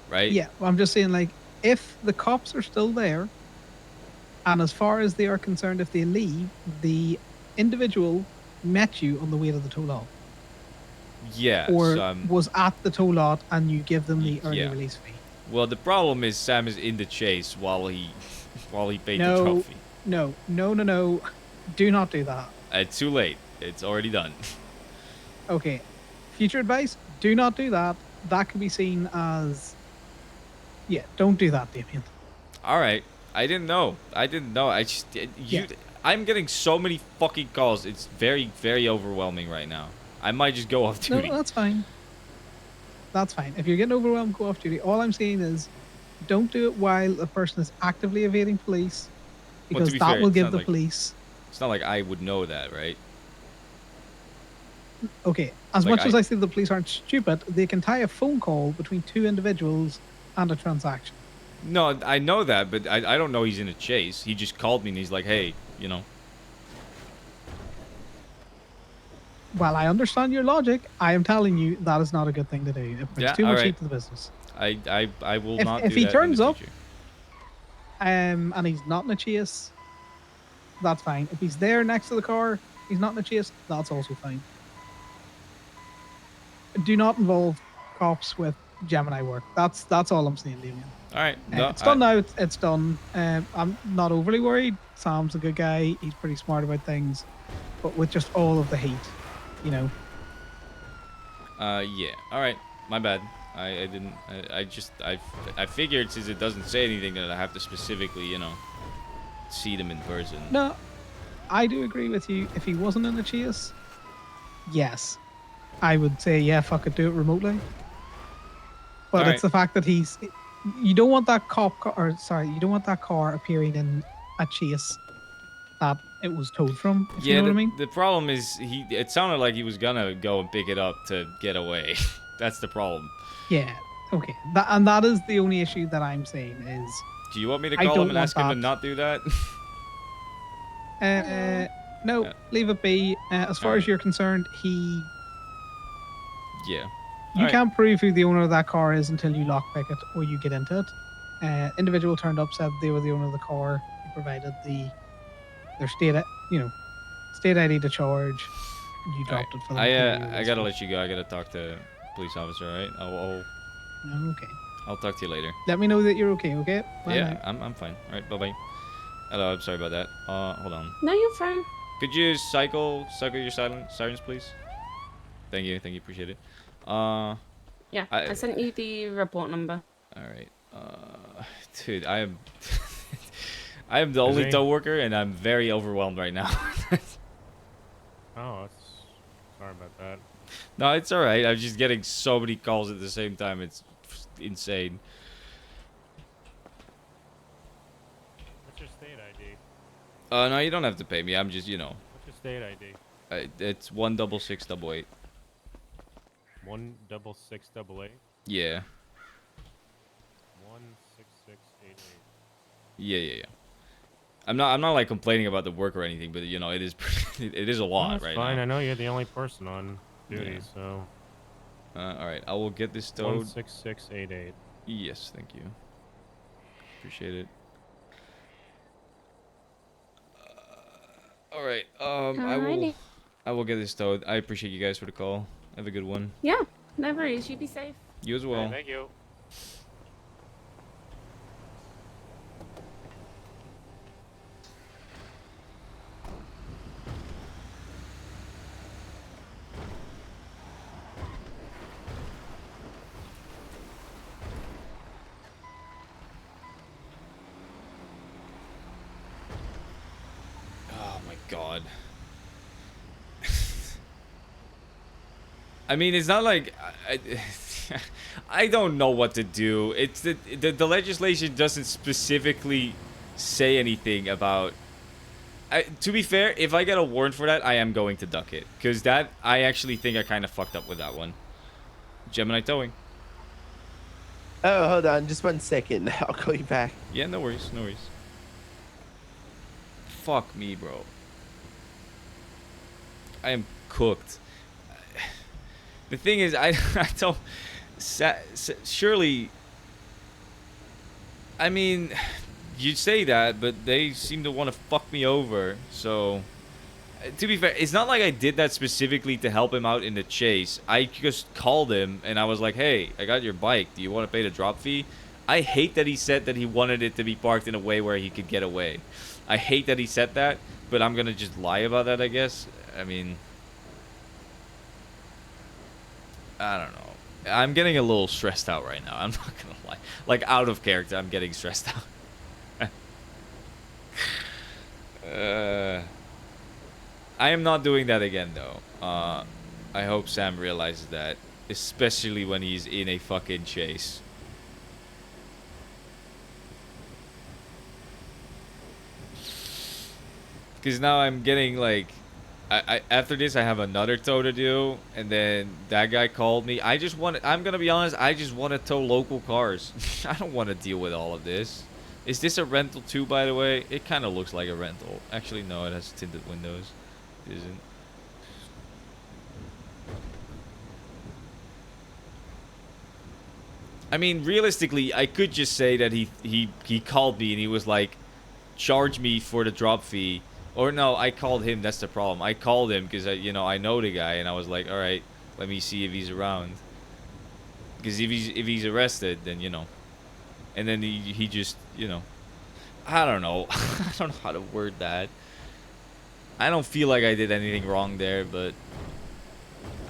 right? Yeah, well, I'm just saying, like, if the cops are still there, and as far as they are concerned, if they leave, the individual met you on the way to the tow lot. Yeah. Or was at the tow lot and you give them the early yeah. release fee. Well, the problem is Sam is in the chase while he paid the drop fee. No. Do not do that. It's too late. It's already done. Okay. Future advice, do not do that. That could be seen as... Yeah, don't do that, Damien. All right. I didn't know. I'm getting so many fucking calls. It's very, very overwhelming right now. I might just go off duty. No, that's fine. That's fine. If you're getting overwhelmed, go off duty. All I'm saying is don't do it while the person is actively evading police, because that will give the police... It's not like I would know that, right? Okay, as much as I say the police aren't stupid, they can tie a phone call between two individuals and a transaction. No, I know that, but I don't know he's in a chase. He just called me and he's like, hey, Well, I understand your logic. I am telling you that is not a good thing to do. It brings too much heat to the business. I will not do that. If he turns up and he's not in a chase, that's fine. If he's there next to the car, he's not in a chase, that's also fine. Do not involve cops with Gemini work. That's all I'm saying, Damien. All right. No, it's done now. It's done. I'm not overly worried. Sam's a good guy. He's pretty smart about things. But with just all of the hate, Yeah. All right. My bad. I didn't. I figured since it doesn't say anything that I have to specifically, see them in person. No, I do agree with you. If he wasn't in the chase, yes, I would say, yeah, fuck it, do it remotely. But it's the fact that you don't want that you don't want that car appearing in a chase that it was towed from. If you know what I mean? The problem is it sounded like he was gonna go and pick it up to get away. That's the problem. Yeah. Okay. That is the only issue that I'm saying is. Do you want me to call him and ask him to not do that? No, leave it be. As far as you're concerned, Yeah. You can't prove who the owner of that car is until you lockpick it or you get into it. Individual turned up, said they were the owner of the car. He provided their state ID to charge. You dropped it for them. I gotta let you go. I gotta talk to police officer. All right. Okay. I'll talk to you later. Let me know that you're okay. Okay. Bye Yeah, now. I'm fine. All right. Bye bye. Hello. I'm sorry about that. Hold on. No, you're fine. Could you cycle your sirens, please? Thank you. Appreciate it. Yeah, I sent you the report number. All right. Dude, I am I am the only tow worker, and I'm very overwhelmed right now. Oh, sorry about that. No, it's all right. I'm just getting so many calls at the same time. It's insane. What's your state ID? No, you don't have to pay me. I'm just, What's your state ID? It's 16688. 16688. Yeah. 16688. Yeah. I'm not like complaining about the work or anything, but you know, it is it is a lot That's right fine. now. I know you're the only person on duty, Yeah. so. All right, I will get this towed. 16688. Yes, thank you. Appreciate it. All right. I will get this towed. I appreciate you guys for the call. Have a good one. Yeah, no worries. You be safe. You as well. Thank you. Oh my god. I mean, it's not like I don't know what to do. It's the legislation doesn't specifically say anything about. To be fair, if I get a warrant for that, I am going to duck it, because that I actually think I kind of fucked up with that one. Gemini towing. Oh, hold on, just 1 second. I'll call you back. Yeah, no worries, no worries. Fuck me, bro. I am cooked. The thing is, I don't. Surely. I mean, you say that, but they seem to want to fuck me over. So, to be fair, it's not like I did that specifically to help him out in the chase. I just called him and I was like, "Hey, I got your bike. Do you want to pay the drop fee?" I hate that he said that he wanted it to be parked in a way where he could get away. I hate that he said that, but I'm gonna just lie about that, I guess. I mean, I don't know. I'm getting a little stressed out right now. I'm not gonna lie. Like, out of character, I'm getting stressed out. I am not doing that again, though. I hope Sam realizes that, especially when he's in a fucking chase. Because now I'm getting, like, after this I have another tow to do, and then that guy called me. I'm gonna be honest, I just want to tow local cars. I don't want to deal with all of this. Is this a rental too, by the way? It kind of looks like a rental. Actually, no, it has tinted windows. It isn't. I mean, realistically, I could just say that he called me and he was like, charge me for the drop fee. Or no, I called him. That's the problem. I called him because I know the guy, and I was like, all right, let me see if he's around. Because if he's arrested, then and then he just I don't know. I don't know how to word that. I don't feel like I did anything wrong there, but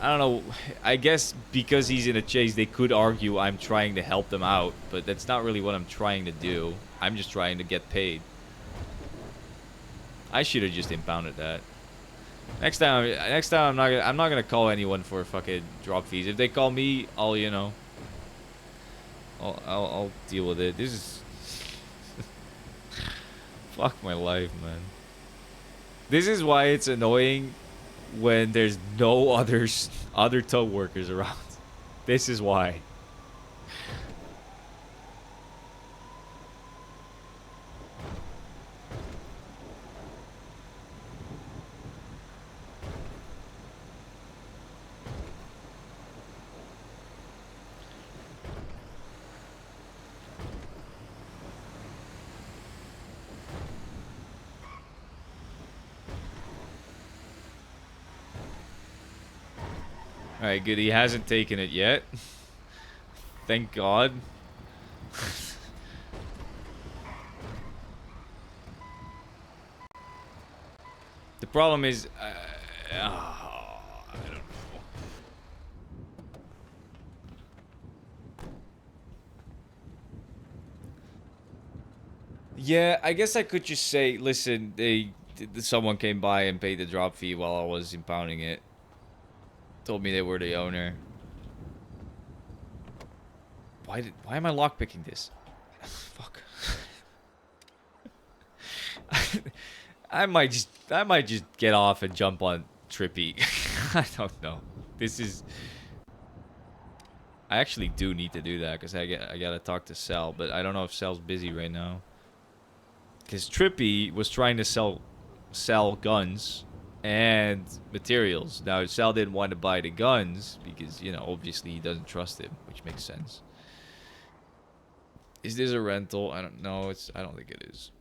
I don't know. I guess because he's in a chase, they could argue I'm trying to help them out, but that's not really what I'm trying to do. I'm just trying to get paid. I should have just impounded that. Next time I'm not gonna call anyone for fucking drop fees. If they call me, I'll I'll deal with it. This is fuck my life, man. This is why it's annoying when there's no other tow workers around. This is why. Alright, good. He hasn't taken it yet. Thank God. The problem is... I don't know. Yeah, I guess I could just say, listen, someone came by and paid the drop fee while I was impounding it. Told me they were the owner. Why am I lockpicking this? Fuck. I might just get off and jump on Trippy. I don't know. This is... I actually do need to do that because I gotta talk to Sal, but I don't know if Sal's busy right now. Because Trippy was trying to sell guns and materials. Now Sal didn't want to buy the guns because, you know, obviously he doesn't trust him, which makes sense. Is this a rental? I don't know. I don't think it is.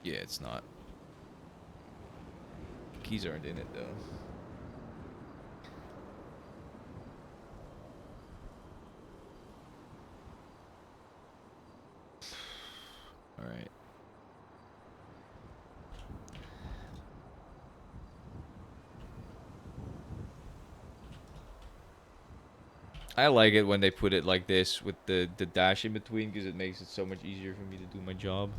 Yeah, it's not. Keys aren't in it though. All right. I like it when they put it like this with the dash in between because it makes it so much easier for me to do my job.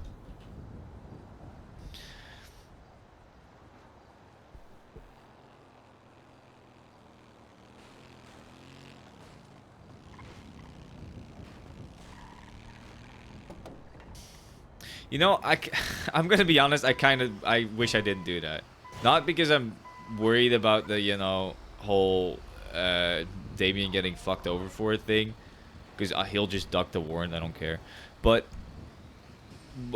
You know, I'm gonna be honest, I wish I didn't do that. Not because I'm worried about the, you know, whole Damien getting fucked over for a thing. Because he'll just duck the warrant, I don't care. But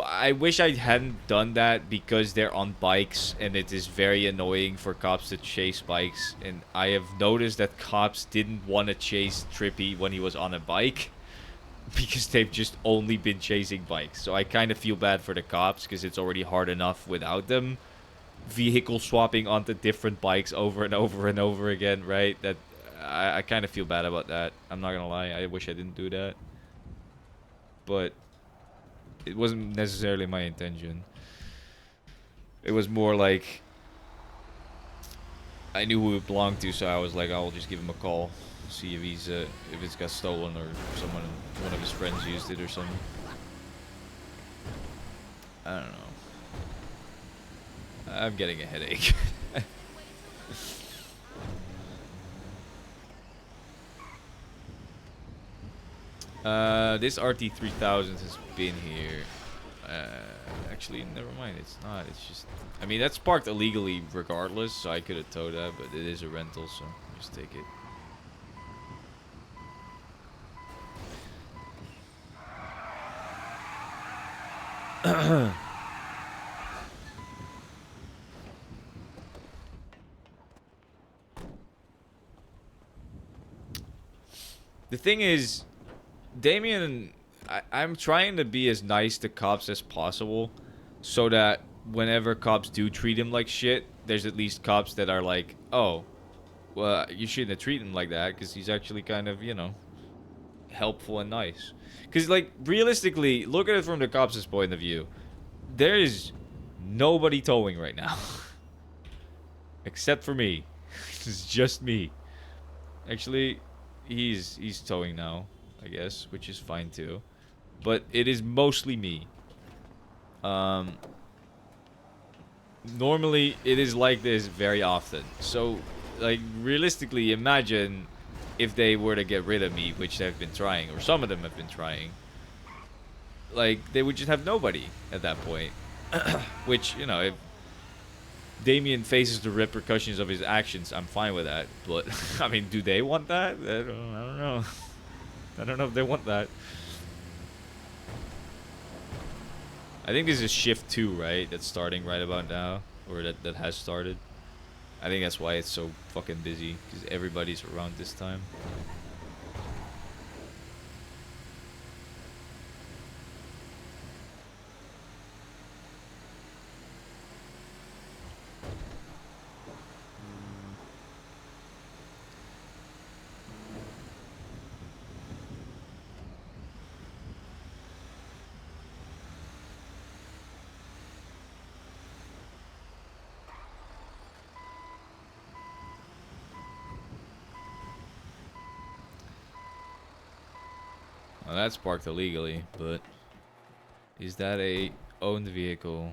I wish I hadn't done that because they're on bikes and it is very annoying for cops to chase bikes. And I have noticed that cops didn't want to chase Trippy when he was on a bike. Because they've just only been chasing bikes. So I kind of feel bad for the cops because it's already hard enough without them vehicle swapping onto different bikes over and over and over again, right? That I kind of feel bad about that. I'm not gonna lie. I wish I didn't do that. But it wasn't necessarily my intention. It was more like I knew who it belonged to, so I was like, I'll just give him a call. See if he's if it's got stolen or one of his friends used it or something. I don't know. I'm getting a headache. This RT3000 has been here. Actually, never mind. It's not. It's just. I mean, that's parked illegally regardless, so I could have towed that, but it is a rental, so just take it. The thing is, Damien, I'm trying to be as nice to cops as possible so that whenever cops do treat him like shit, there's at least cops that are like, oh, well, you shouldn't have treated him like that because he's actually kind of, you know, helpful and nice. Because, like, realistically, look at it from the cops' point of view. There is nobody towing right now. Except for me. It's just me. Actually, he's towing now, I guess, which is fine too. But it is mostly me. Normally, it is like this very often. So, like, realistically, imagine if they were to get rid of me, which they've been trying, or some of them have been trying. Like, they would just have nobody at that point. Which, you know, if Damien faces the repercussions of his actions, I'm fine with that. But, I mean, do they want that? I don't know. I don't know if they want that. I think this is shift 2, right? That's starting right about now. Or that has started. I think that's why it's so fucking busy. Because everybody's around this time. Well, that's parked illegally, but is that a owned vehicle?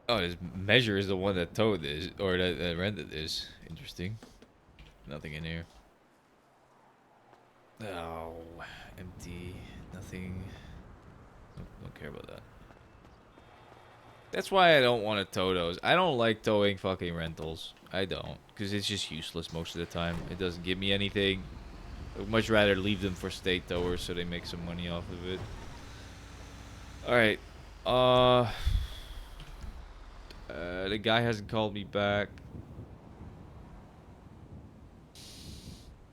Oh, this measure is the one that towed this, or that rented this. Interesting. Nothing in here. Oh, empty. Nothing. Don't care about that. That's why I don't want to tow those. I don't like towing fucking rentals. I don't. Because it's just useless most of the time. It doesn't give me anything. I would much rather leave them for state towers so they make some money off of it. Alright. The guy hasn't called me back.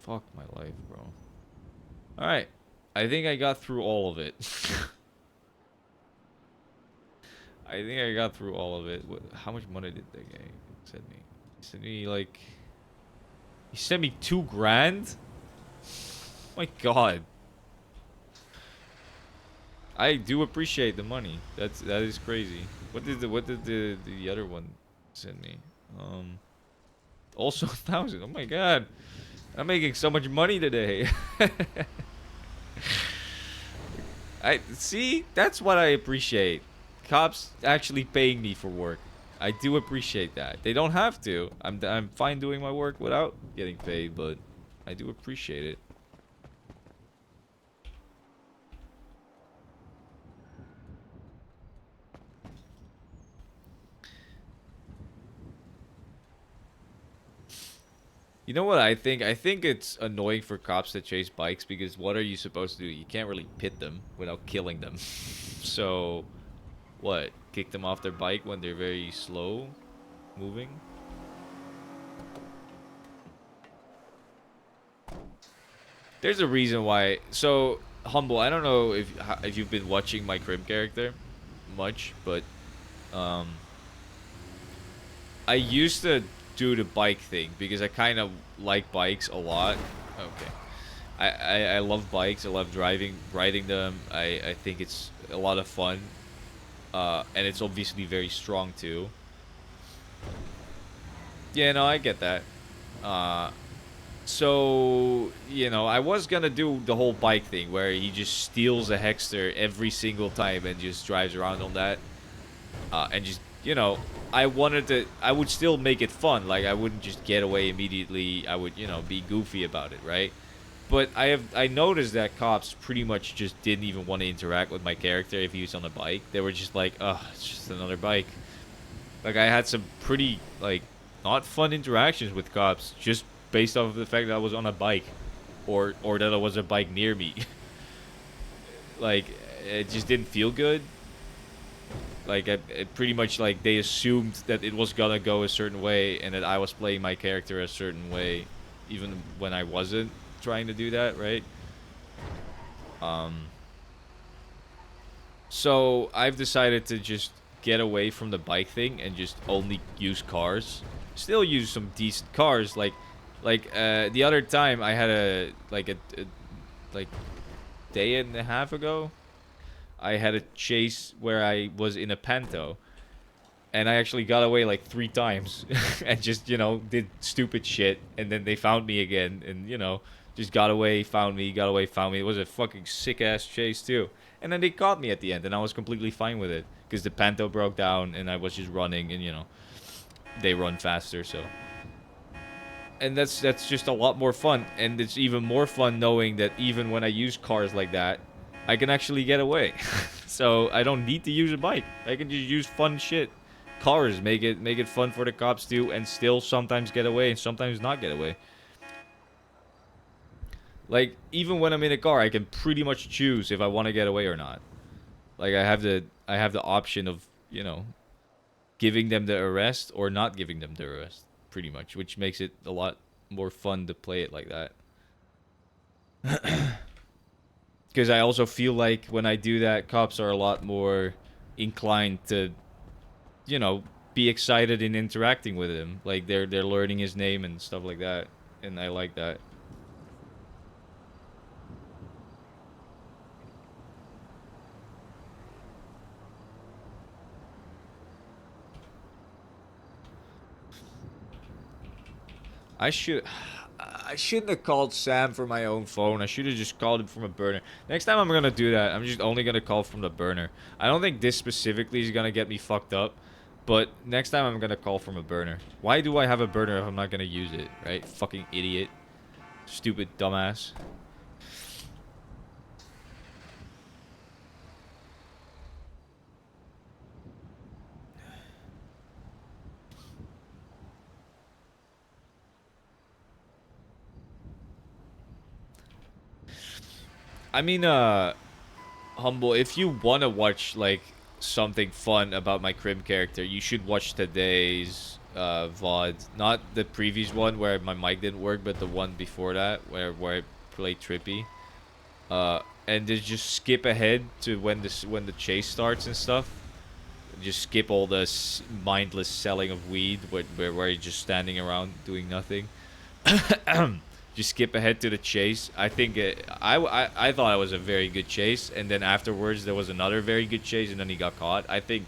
Fuck my life, bro. Alright. I think I got through all of it. I think I got through all of it. How much money did that guy send me? He sent me like... He sent me $2 grand? My god. I do appreciate the money. That is crazy. What did the other one send me? Also 1,000. Oh my god. I'm making so much money today. I see, that's what I appreciate. Cops actually paying me for work. I do appreciate that. They don't have to. I'm fine doing my work without getting paid, but I do appreciate it. You know what I think? I think it's annoying for cops to chase bikes because what are you supposed to do? You can't really pit them without killing them. So, what? Kick them off their bike when they're very slow moving? There's a reason why. So, Humble, I don't know if you've been watching my Crim character much, but I used to do the bike thing because I kind of like bikes a lot. Okay. I love bikes. I love riding them. I think it's a lot of fun. And it's obviously very strong too. Yeah, no, I get that. So, you know, I was gonna do the whole bike thing where he just steals a Hexter every single time and just drives around on that. And just, you know, I would still make it fun. Like, I wouldn't just get away immediately. I would, you know, be goofy about it, right? But I noticed that cops pretty much just didn't even want to interact with my character if he was on a bike. They were just like, oh, it's just another bike. Like, I had some pretty, like, not fun interactions with cops just based off of the fact that I was on a bike. Or that there was a bike near me. Like, it just didn't feel good. Like, it pretty much, like, they assumed that it was gonna go a certain way and that I was playing my character a certain way, even when I wasn't trying to do that, right? So, I've decided to just get away from the bike thing and just only use cars. Still use some decent cars, like, the other time I had a day and a half ago, I had a chase where I was in a Panto. And I actually got away like 3 times. And just, you know, did stupid shit. And then they found me again. And, you know, just got away, found me, got away, found me. It was a fucking sick-ass chase, too. And then they caught me at the end. And I was completely fine with it. Because the Panto broke down and I was just running. And, you know, they run faster, so. And that's just a lot more fun. And it's even more fun knowing that even when I use cars like that, I can actually get away. So I don't need to use a bike. I can just use fun shit. Cars make it fun for the cops too, and still sometimes get away and sometimes not get away. Like, even when I'm in a car, I can pretty much choose if I want to get away or not. Like, I have the option of, you know, giving them the arrest or not giving them the arrest, pretty much, which makes it a lot more fun to play it like that. Because I also feel like when I do that, cops are a lot more inclined to, you know, be excited in interacting with him. Like, they're learning his name and stuff like that. And I like that. I shouldn't have called Sam from my own phone. I should have just called him from a burner. Next time I'm gonna do that, I'm just only gonna call from the burner. I don't think this specifically is gonna get me fucked up, but next time I'm gonna call from a burner. Why do I have a burner if I'm not gonna use it, right? Fucking idiot. Stupid dumbass. I mean, Humble, if you want to watch, like, something fun about my Crim character, you should watch today's VOD. Not the previous one where my mic didn't work, but the one before that where I played Trippy. And just skip ahead to when the chase starts and stuff. Just skip all the mindless selling of weed where you're just standing around doing nothing. Just skip ahead to the chase. I think I thought it was a very good chase, and then afterwards there was another very good chase, and then he got caught. I think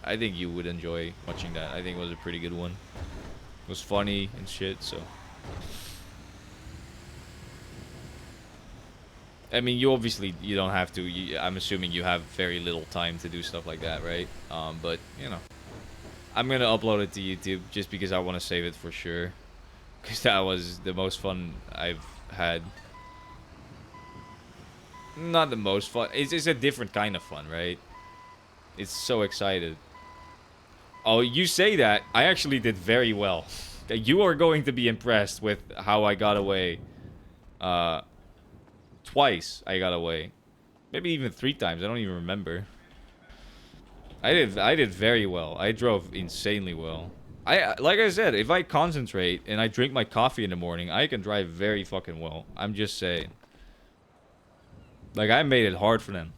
you would enjoy watching that. I think it was a pretty good one. It was funny and shit. So, I mean, you don't have to. I'm assuming you have very little time to do stuff like that, right? But you know, I'm gonna upload it to YouTube just because I want to save it for sure. Because that was the most fun I've had. Not the most fun. It's a different kind of fun, right? It's so excited. Oh, you say that. I actually did very well. You are going to be impressed with how I got away. Twice I got away. Maybe even 3 times. I don't even remember. I did very well. I drove insanely well. Like I said, if I concentrate and I drink my coffee in the morning, I can drive very fucking well. I'm just saying. Like, I made it hard for them.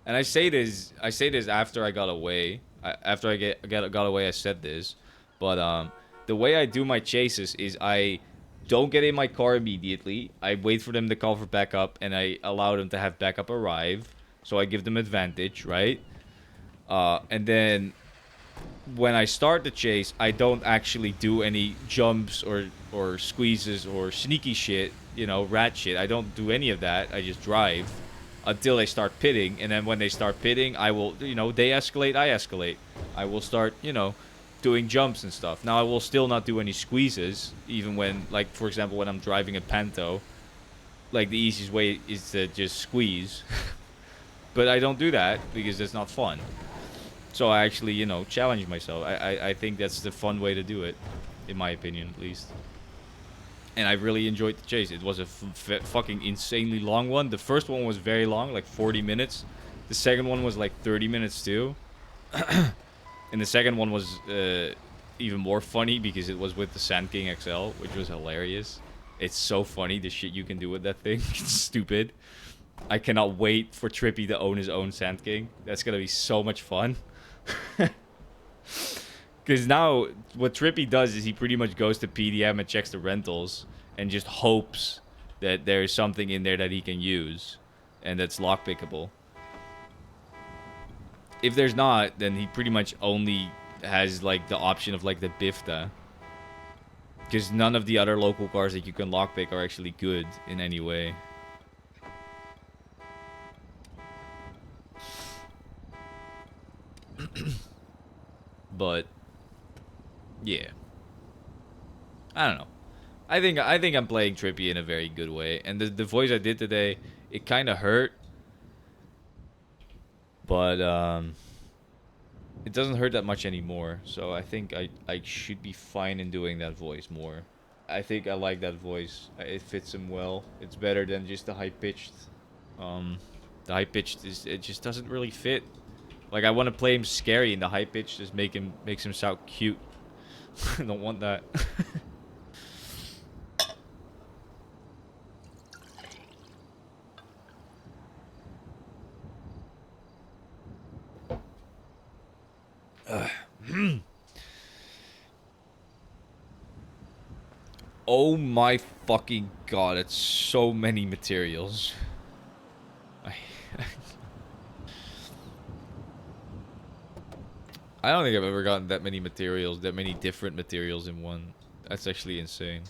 And I say this after I got away. After I got away, I said this. But the way I do my chases is I don't get in my car immediately. I wait for them to call for backup, and I allow them to have backup arrive. So I give them advantage, right? And then when I start the chase, I don't actually do any jumps or squeezes or sneaky shit, you know, rat shit. I don't do any of that. I just drive until they start pitting, and then when they start pitting, I will, you know, they escalate, I escalate. I will start, you know, doing jumps and stuff. Now, I will still not do any squeezes, even when, like, for example, when I'm driving a Panto, like, the easiest way is to just squeeze. But I don't do that because it's not fun. So I actually, you know, challenge myself. I think that's the fun way to do it, in my opinion, at least. And I really enjoyed the chase. It was a fucking insanely long one. The first one was very long, like 40 minutes. The second one was like 30 minutes too. And the second one was even more funny because it was with the Sand King XL, which was hilarious. It's so funny, the shit you can do with that thing. It's stupid. I cannot wait for Trippy to own his own Sand King. That's gonna be so much fun. Because now, what Trippy does is he pretty much goes to PDM and checks the rentals and just hopes that there's something in there that he can use and that's lockpickable. If there's not, then he pretty much only has like the option of like the Bifta. Because none of the other local cars that you can lockpick are actually good in any way. But yeah, I don't know. I think I'm playing Trippy in a very good way, and the voice I did today, it kind of hurt, but it doesn't hurt that much anymore. So I think I should be fine in doing that voice more. I think I like that voice. It fits him well. It's better than just the high pitched. The high pitched it just doesn't really fit. Like, I want to play him scary, and the high pitch just makes him sound cute. I don't want that. Oh my fucking god, it's so many materials. I don't think I've ever gotten that many materials, that many different materials in one. That's actually insane.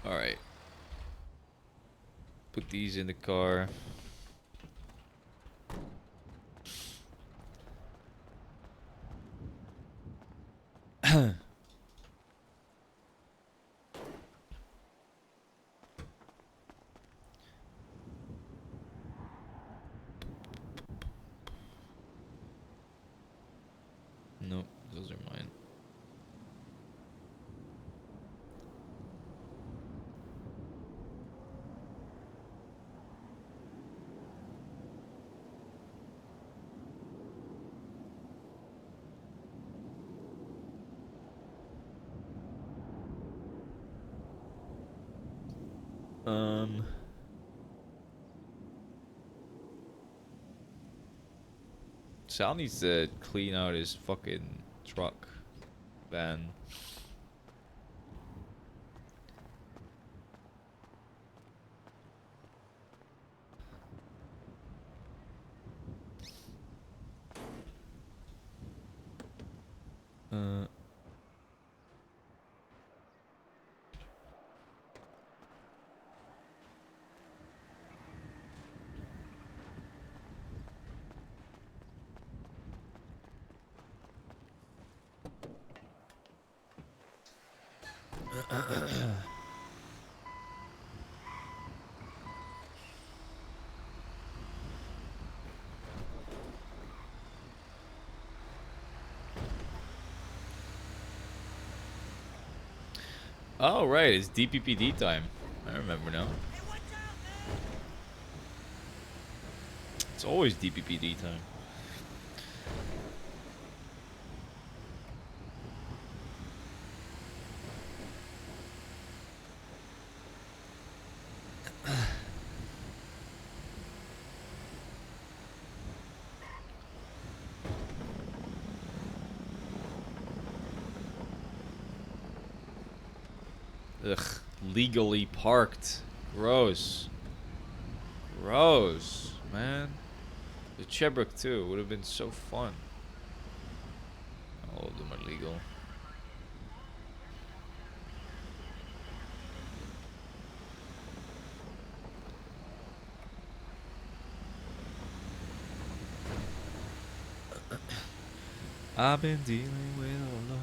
Alright. Put these in the car. Nope, those are mine. Sal needs to clean out his fucking truck, van. Oh, right, it's DPPD time. I remember now. It's always DPPD time. Ugh, legally parked. Gross. Gross, man. The Chebrook too would have been so fun. All of them are legal. I've been dealing with a lot.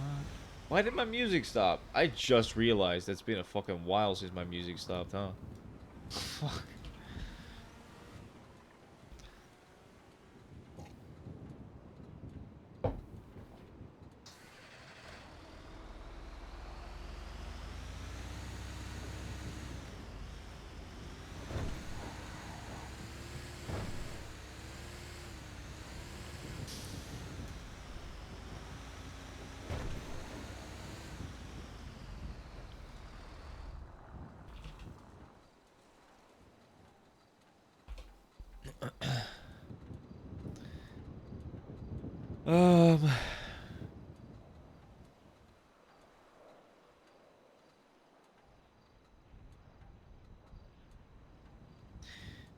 Why did my music stop? I just realized it's been a fucking while since my music stopped, huh? Fuck.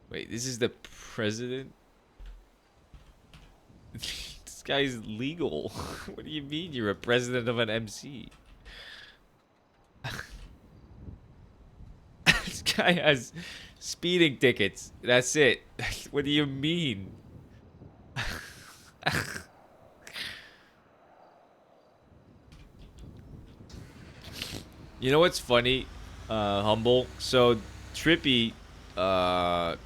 Wait, this is the president? This guy's legal. What do you mean you're a president of an MC? This guy has speeding tickets. That's it. What do you mean? You know what's funny? Humble. So Trippy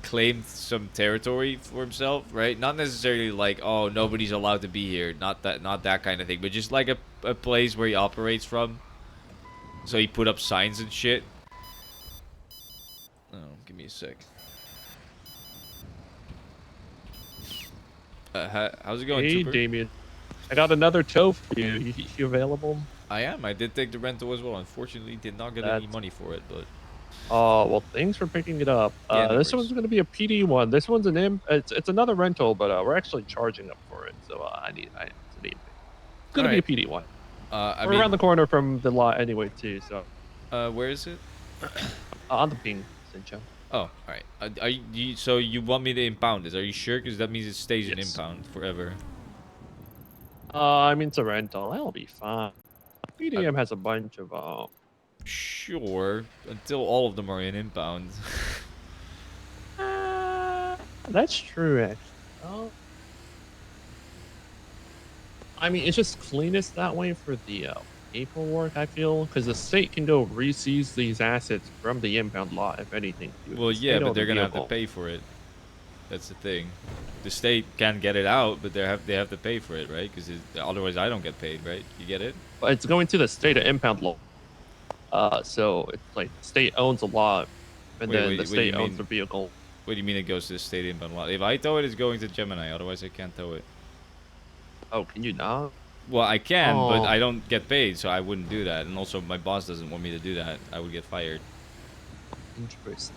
claimed some territory for himself, right? Not necessarily like, oh, nobody's allowed to be here. Not that kind of thing, but just like a place where he operates from. So he put up signs and shit. Oh, give me a sec. How's it going, Hey, Trooper? Damien. I got another tow for you. You available? I am. I did take the rental as well. Unfortunately, did not get any That's- money for it, but Oh, well, thanks for picking it up. Yeah, no This worries. one's going to be a PD one. This one's it's another rental, but we're actually charging up for it. So it's a need. It's going to be a PD one. I We're mean, around the corner from the lot anyway, too. So where is it? on the ping, Sincho. Oh, all right. So you want me to impound this? Are you sure? Because that means it stays in impound forever. I mean, it's a rental. That'll be fine. PDM has a bunch of Sure, until all of them are in impound. That's true, actually. Oh. I mean, it's just cleanest that way for the paperwork, I feel, because the state can go re-seize these assets from the impound lot, if anything. Well, yeah, but they're gonna have to pay for it. That's the thing. The state can get it out, but they have to pay for it, right? Because otherwise, I don't get paid, right? You get it? But it's going to the state of impound law. So it's like the state owns a lot, and then the state owns the vehicle. What do you mean it goes to the state impound lot? If I tow it, it's going to Gemini. Otherwise, I can't tow it. Oh, can you not? Well, I can, but Oh. I don't get paid, so I wouldn't do that. And also, my boss doesn't want me to do that. I would get fired. Interesting.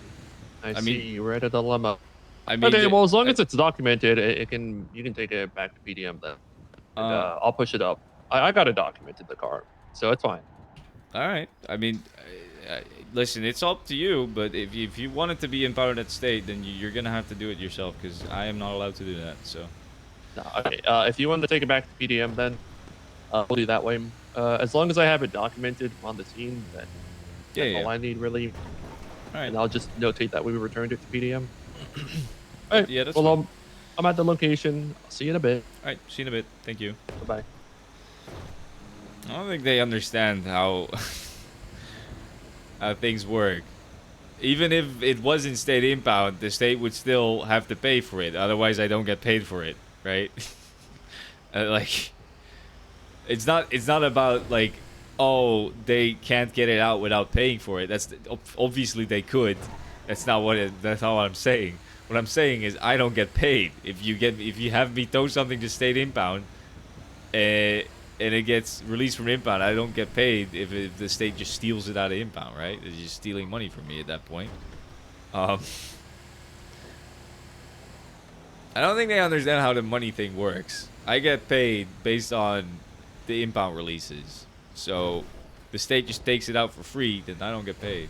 I I mean- see. You're at a dilemma. I mean, okay, well, as long as it's documented, you can take it back to PDM then. And, I'll push it up. I got it documented, the car, so it's fine. All right. I mean, listen, it's up to you. But if you want it to be impounded at state, then you're gonna have to do it yourself, because I am not allowed to do that. So. No, okay. If you want to take it back to PDM, then we'll do that way. As long as I have it documented on the scene, then that's all I need really. All right. And I'll just notate that we returned it to PDM. All right. Yeah, that's well, fine. I'm at the location. I'll see you in a bit. All right. See you in a bit. Thank you. Bye-bye. I don't think they understand how how things work. Even if it was in state impound, the state would still have to pay for it. Otherwise, I don't get paid for it, right? Like, it's not about like, oh, they can't get it out without paying for it. That's obviously they could. That's not what I'm saying. What I'm saying is I don't get paid if you have me tow something to state impound, and it gets released from impound. I don't get paid if the state just steals it out of impound, right? It's just stealing money from me at that point. I don't think they understand how the money thing works. I get paid based on the impound releases. So the state just takes it out for free, then I don't get paid.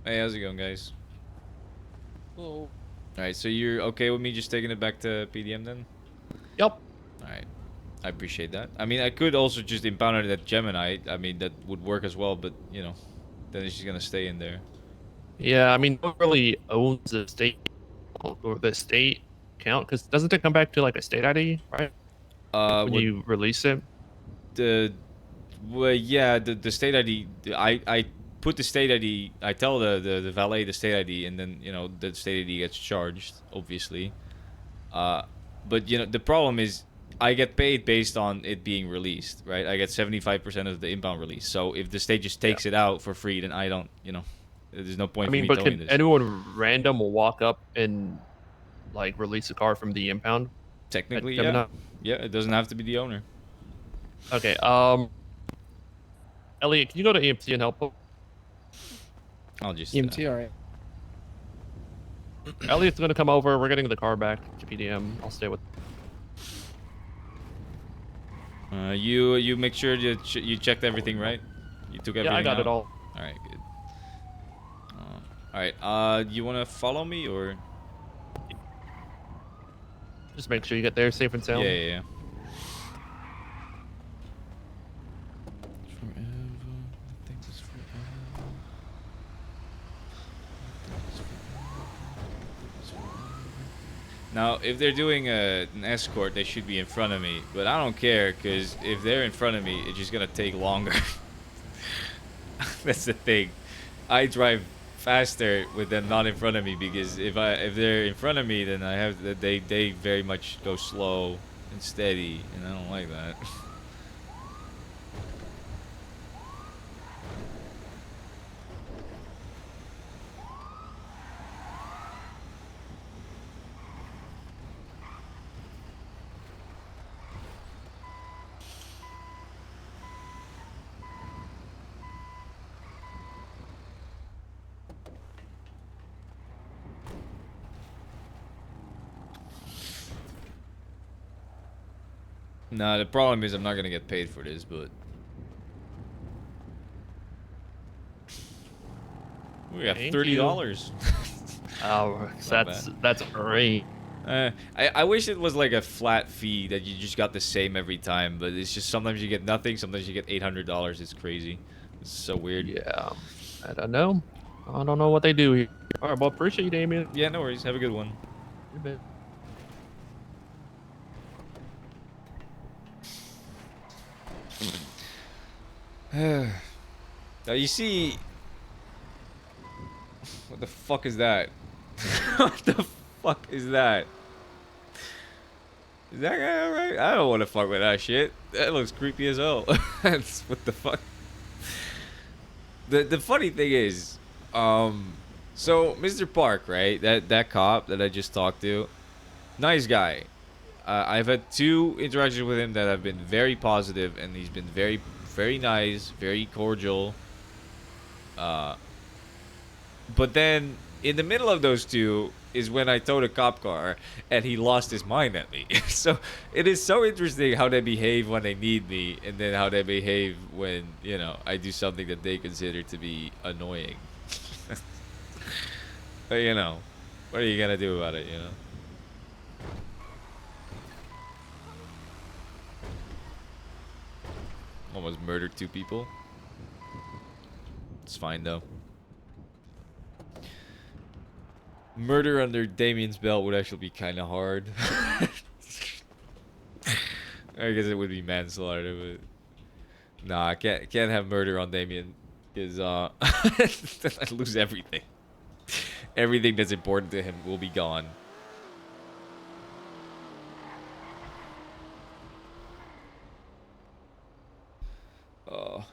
Hey, how's it going, guys? Hello. Alright, so you're okay with me just taking it back to PDM then? Yep. Alright. I appreciate that. I mean, I could also just impound it at Gemini. I mean, that would work as well, but, you know, then it's just gonna stay in there. Yeah, I mean, no one really owns the state or the state account, because doesn't it come back to like a state ID, right? When what- you release it. Well, yeah, the state ID. I put the state ID. I tell the valet the state ID, and then, you know, the state ID gets charged, obviously. But, you know, the problem is I get paid based on it being released, right? I get 75% of the impound release. So if the state just takes it out for free, then I don't, you know, there's no point I mean, for me but towing can this. anyone random will walk up and like release a car from the impound? Technically, At yeah. Gemini? Yeah, it doesn't have to be the owner. Okay. Elliot, can you go to EMT and help? I'll just. EMT, all right. Elliot's gonna come over. We're getting the car back to PDM. I'll stay with. You make sure you checked everything, right? You took everything Yeah, I got out? it all. All right, good. All right. You wanna follow me or? Just make sure you get there safe and sound. Yeah. Now, if they're doing an escort, they should be in front of me. But I don't care, because if they're in front of me, it's just going to take longer. That's the thing. I drive faster with them not in front of me, because if they're in front of me, then they very much go slow. and steady, and I don't like that. Nah, the problem is I'm not gonna get paid for this, but we got Thank $30. Oh, that's great. I wish it was like a flat fee that you just got the same every time, but it's just sometimes you get nothing, sometimes you get $800. It's crazy. It's so weird. Yeah, I don't know. I don't know what they do here. All right, well, appreciate you, Damien. Yeah, no worries. Have a good one. You bet. Now you see, what the fuck is that? What the fuck is that? Is that guy alright? I don't want to fuck with that shit. That looks creepy as hell. That's what the fuck. The funny thing is, so Mr. Park, right? That cop that I just talked to, nice guy. I've had 2 interactions with him that have been very positive, and he's been very, very nice, very cordial. But then in the middle of those 2 is when I towed a cop car, and he lost his mind at me. So it is so interesting how they behave when they need me, and then how they behave when, you know, I do something that they consider to be annoying. But, you know, what are you gonna do about it, you know? Almost murdered 2 people. It's fine though. Murder under Damien's belt would actually be kind of hard. I guess it would be manslaughter, but nah, I can't have murder on Damien, because I'd lose everything. Everything that's important to him will be gone. Oh.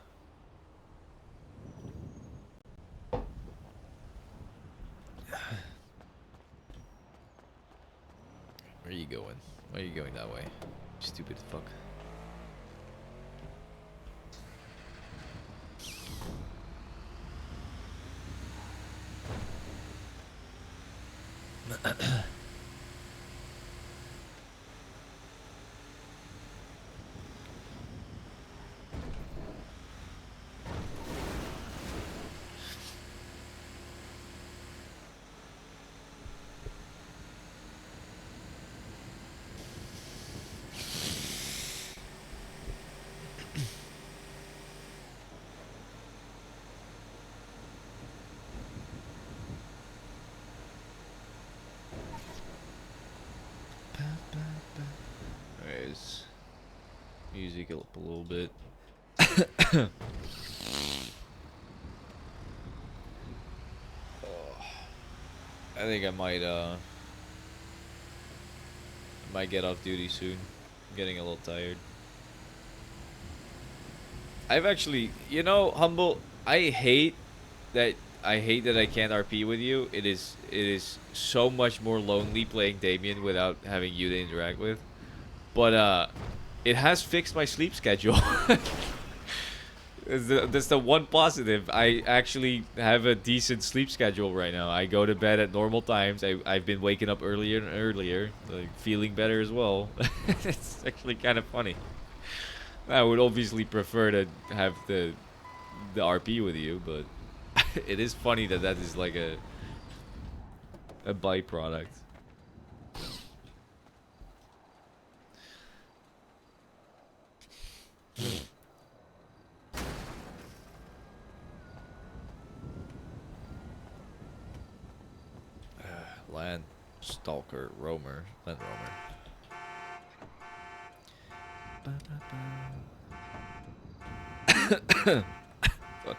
Where are you going? Why are you going that way? Stupid fuck. Raise music up a little bit. I think I might get off duty soon. I'm getting a little tired. I've actually, you know, Humble, I hate that I can't RP with you. It is so much more lonely playing Damien without having you to interact with. But it has fixed my sleep schedule. That's the one positive. I actually have a decent sleep schedule right now. I go to bed at normal times. I've been waking up earlier and earlier, like feeling better as well. It's actually kind of funny. I would obviously prefer to have the RP with you, but it is funny that is like a byproduct. Land stalker roamer, land roamer. Fuck.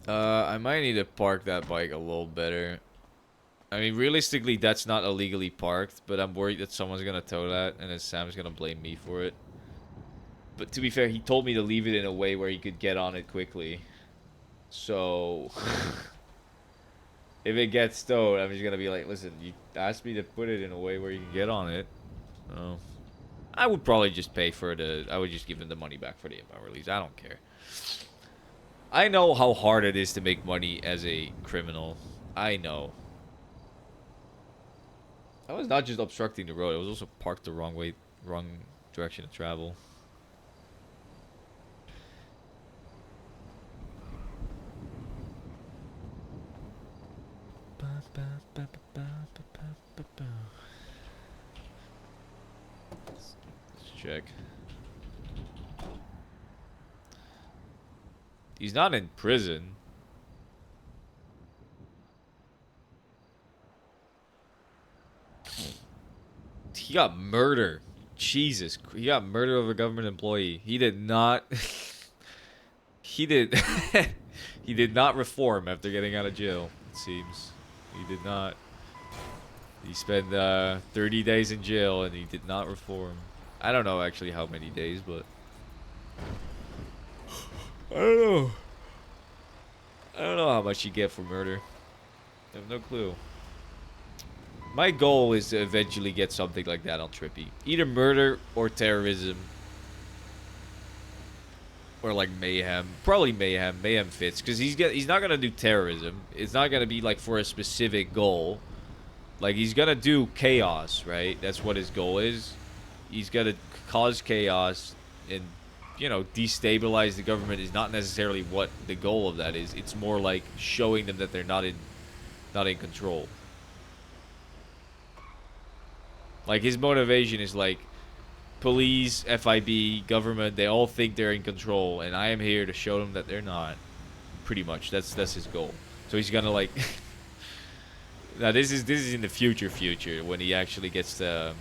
I might need to park that bike a little better. I mean, realistically, that's not illegally parked, but I'm worried that someone's gonna tow that, and then Sam's gonna blame me for it. But to be fair, he told me to leave it in a way where he could get on it quickly. So, if it gets towed, I'm just gonna be like, listen, you asked me to put it in a way where you can get on it. So, I would probably just pay for the... I would just give him the money back for the impound release. I don't care. I know how hard it is to make money as a criminal. I know. I was not just obstructing the road. I was also parked the wrong way, wrong direction of travel. Let's check. He's not in prison. He got murder. Jesus. He got murder of a government employee. He did not... he did... he did not reform after getting out of jail, it seems. He did not. He spent 30 days in jail and he did not reform. I don't know actually how many days, but... I don't know. I don't know how much you get for murder. I have no clue. My goal is to eventually get something like that on Trippy. Either murder or terrorism. Or like mayhem. Probably mayhem. Mayhem fits. Because he's not going to do terrorism. It's not going to be like for a specific goal. Like he's going to do chaos, right? That's what his goal is. He's going to cause chaos and, you know, destabilize the government is not necessarily what the goal of that is. It's more like showing them that they're not in control. Like, his motivation is like, police, FIB, government, they all think they're in control, and I am here to show them that they're not. Pretty much, that's his goal. So he's gonna like... Now, this is in the future, when he actually gets to...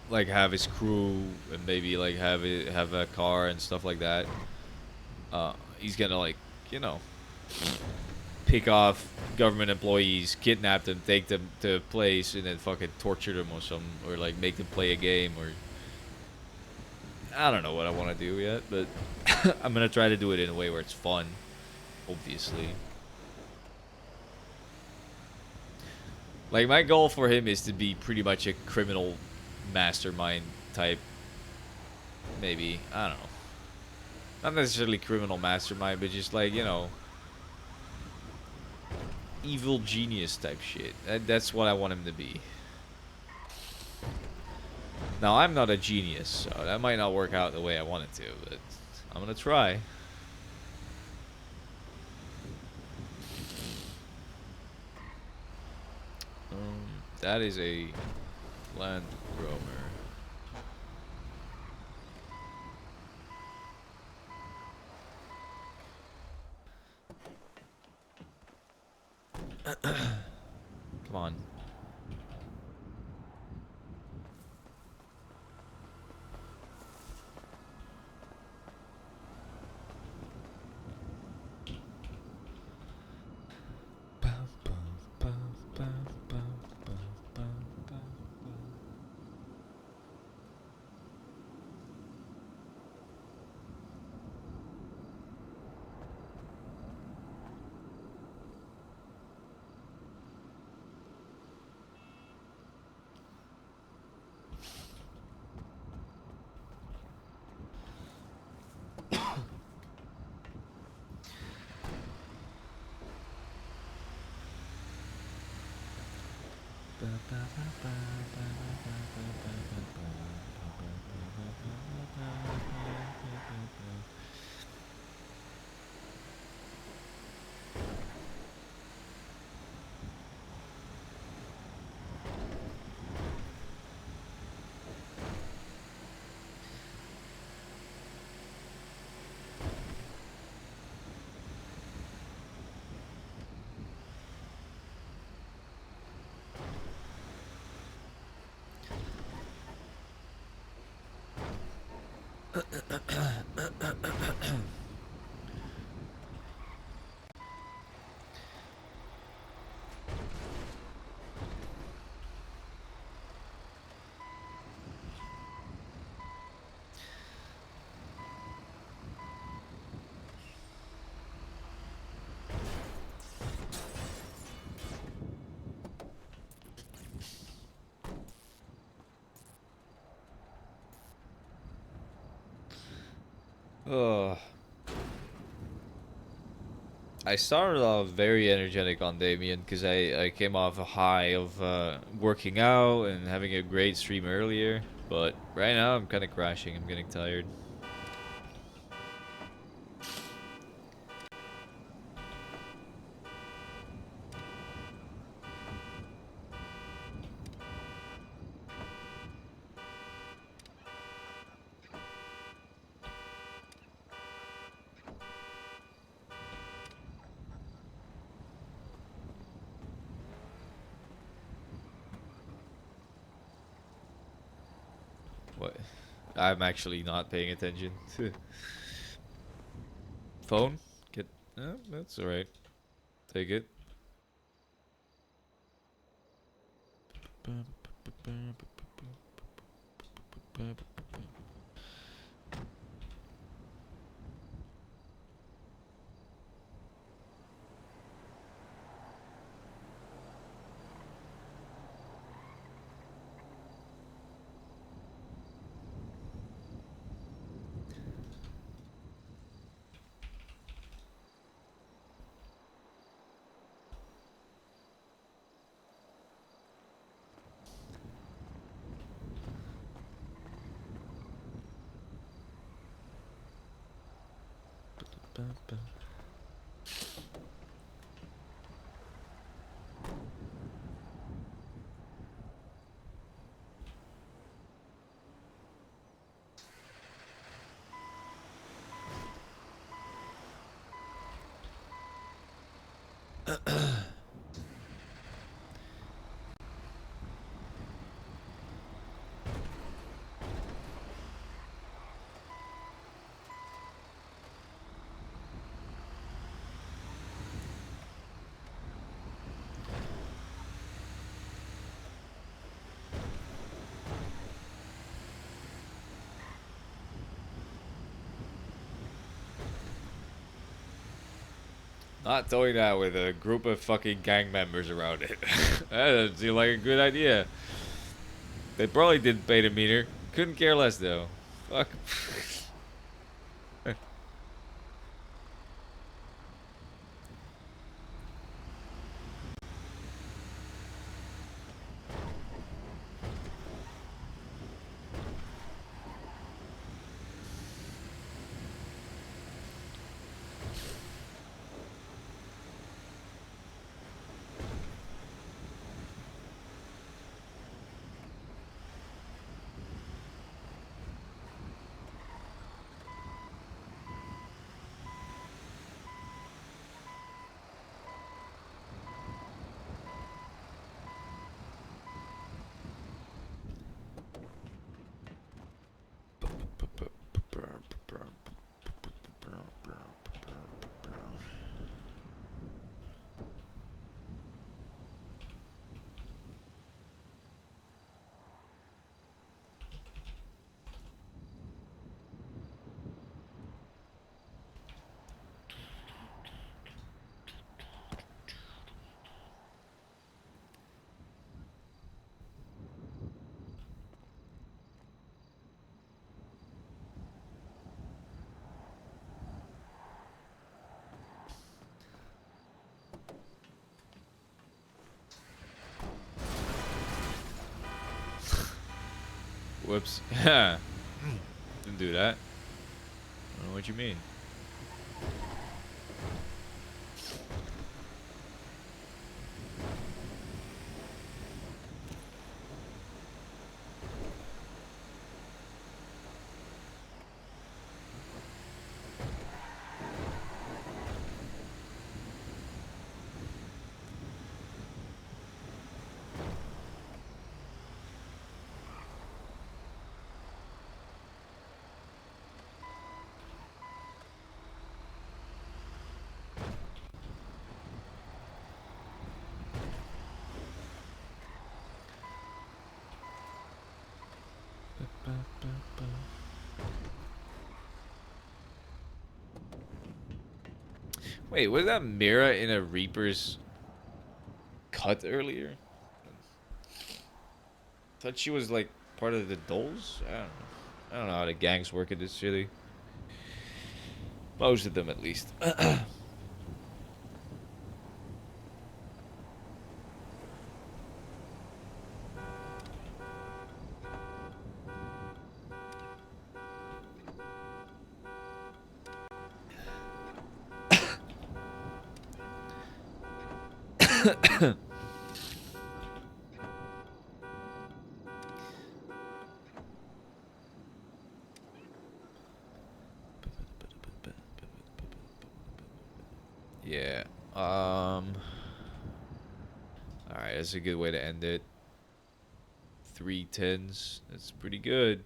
like, have his crew, and maybe, like, have a car and stuff like that. He's gonna, like, you know... pick off government employees, kidnap them, take them to a place, and then fucking torture them or something, or like make them play a game, or I don't know what I want to do yet, but I'm gonna try to do it in a way where it's fun, obviously. Like, my goal for him is to be pretty much a criminal mastermind type, maybe, I don't know. Not necessarily criminal mastermind, but just like, you know, evil genius type shit. That's what I want him to be. Now, I'm not a genius, so that might not work out the way I want it to, but I'm gonna try. That is a Land Rover. Come on. Ugh. I started off very energetic on Damien because I came off a high of working out and having a great stream earlier. But right now I'm kind of crashing. I'm getting tired. What? I'm actually not paying attention. Phone? Get. That's alright. Take it. Not doing that with a group of fucking gang members around it. That doesn't seem like a good idea. They probably didn't pay the meter. Couldn't care less though. Fuck. Whoops. Didn't do that. I don't know what you mean. Wait, was that Mira in a Reaper's cut earlier? Thought she was like part of the Doles? I don't know. I don't know how the gangs work in this city. Most of them, at least. Yeah. Alright, that's a good way to end it. 3 10s. That's pretty good.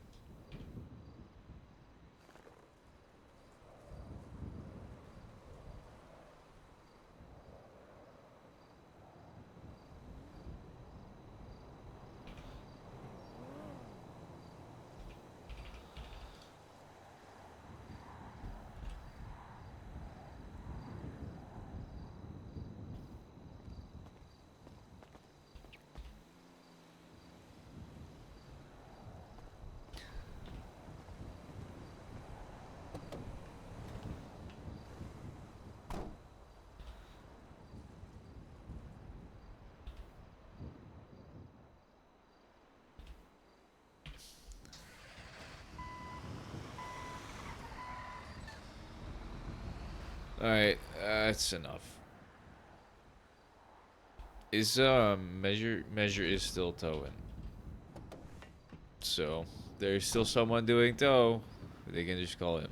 Alright, that's enough. Is measure is still towing. So there's still someone doing tow. They can just call him.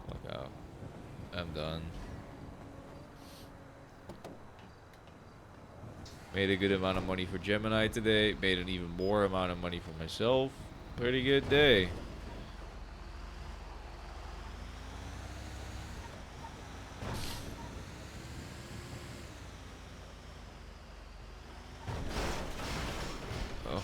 Fuck out. I'm done. Made a good amount of money for Gemini today. Made an even more amount of money for myself. Pretty good day. Oh.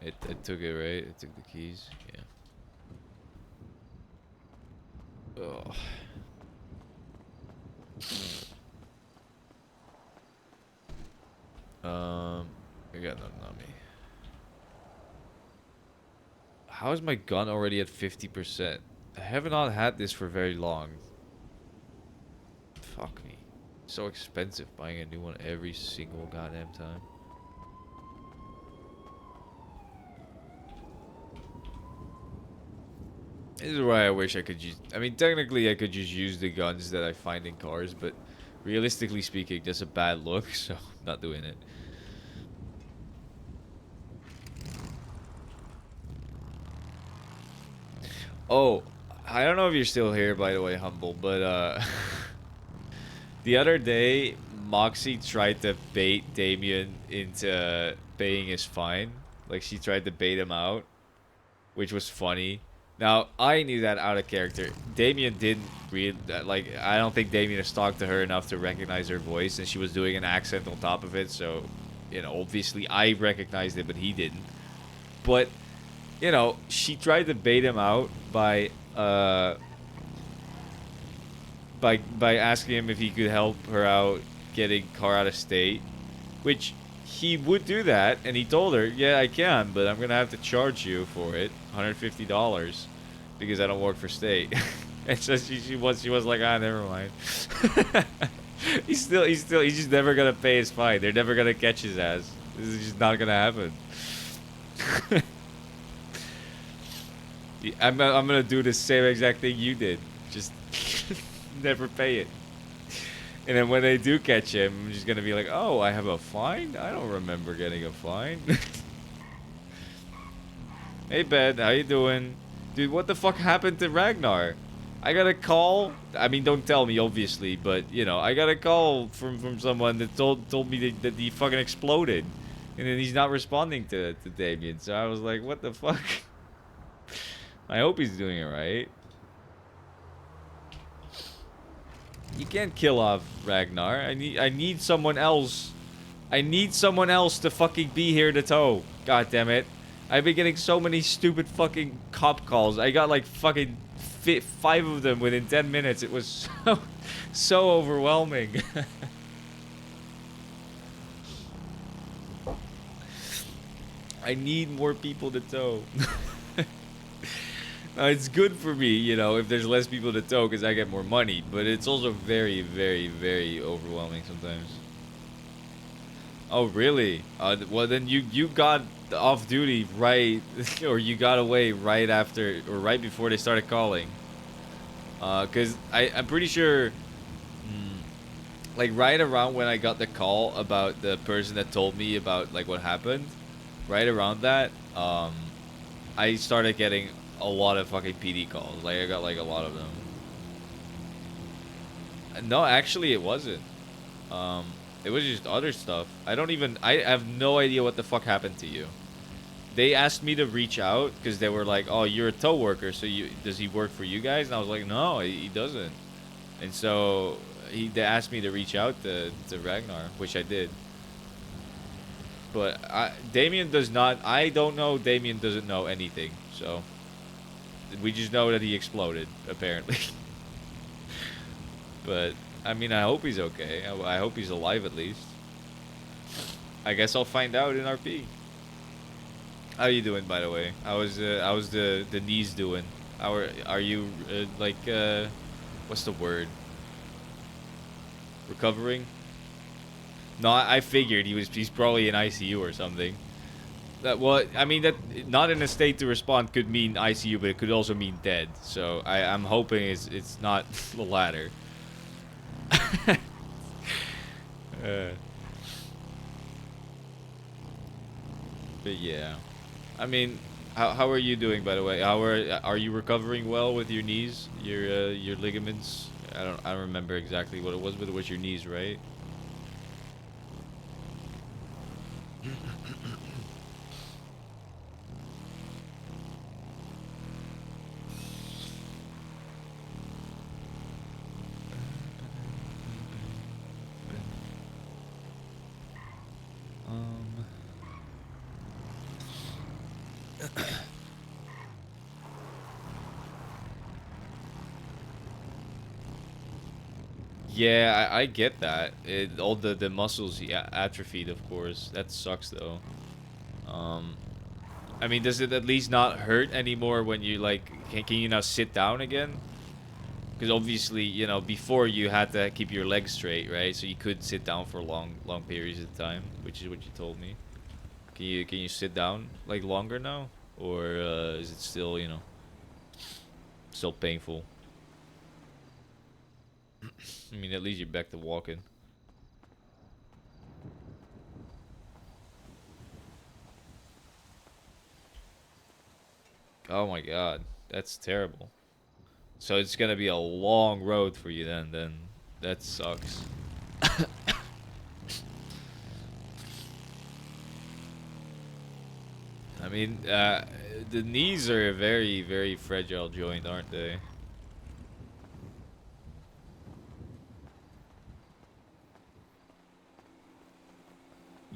I took it, right? I took the keys. Yeah. Oh. I got nothing on me. How is my gun already at 50%? I have not had this for very long. Fuck me. So expensive buying a new one every single goddamn time. This is why I wish I could use... I mean, technically I could just use the guns that I find in cars, but realistically speaking, that's a bad look, so I'm not doing it. Oh, I don't know if you're still here, by the way, Humble, but the other day, Moxie tried to bait Damien into paying his fine. Like, she tried to bait him out, which was funny. Now, I knew that out of character. Damien didn't read that. Like, I don't think Damien has talked to her enough to recognize her voice, and she was doing an accent on top of it, so, you know, obviously I recognized it, but he didn't. But, you know, she tried to bait him out by asking him if he could help her out getting car out of state, which he would do that, and he told her, yeah, I can, but I'm gonna have to charge you for it, $150, because I don't work for state. And so she was like, ah, never mind. he's just never gonna pay his fine. They're never gonna catch his ass. This is just not gonna happen. I'm gonna do the same exact thing you did. Just never pay it. And then when they do catch him, I'm just gonna be like, oh, I have a fine? I don't remember getting a fine. Hey, Ben, how you doing? Dude, what the fuck happened to Ragnar? I got a call. I mean, don't tell me, obviously, but, you know, I got a call from someone that told me that he fucking exploded. And then he's not responding to Damien. So I was like, what the fuck? I hope he's doing it right. You can't kill off Ragnar. I need someone else. I need someone else to fucking be here to tow. God damn it. I've been getting so many stupid fucking cop calls. I got like fucking 5 of them within 10 minutes. It was so overwhelming. I need more people to tow. It's good for me, you know, if there's less people to tow because I get more money. But it's also very, very, very overwhelming sometimes. Oh, really? Well, then you got off duty right, or you got away right after, or right before they started calling. Cause I'm pretty sure, like right around when I got the call about the person that told me about like what happened, right around that, I started getting a lot of fucking PD calls. Like I got like a lot of them. No, actually it wasn't. It was just other stuff. I have no idea what the fuck happened to you. They asked me to reach out because they were like, "Oh, you're a tow worker, so does he work for you guys?" And I was like, "No, he doesn't." And so they asked me to reach out to Ragnar, which I did. But Damien does not. I don't know. Damien doesn't know anything. So we just know that he exploded, apparently. But I mean, I hope he's okay. I hope he's alive at least. I guess I'll find out in RP. How you doing, by the way? How's the knees doing? How are you like what's the word? Recovering? No, I figured he's probably in ICU or something. Well, I mean that not in a state to respond could mean ICU, but it could also mean dead. So I'm hoping it's not the latter. But yeah, I mean, how are you doing, by the way? Are you recovering well with your knees, your ligaments? I don't remember exactly what it was, but it was your knees, right? Yeah, I get that. All the muscles atrophied, of course. That sucks, though. I mean, does it at least not hurt anymore when you, like, can you now sit down again? Because obviously, you know, before you had to keep your legs straight, right? So you could sit down for long periods of time, which is what you told me. Can you sit down, like, longer now? Or is it still, you know, still painful? I mean, at least you're back to walking. Oh my god, that's terrible. So it's gonna be a long road for you then. That sucks. I mean, the knees are a very, very fragile joint, aren't they?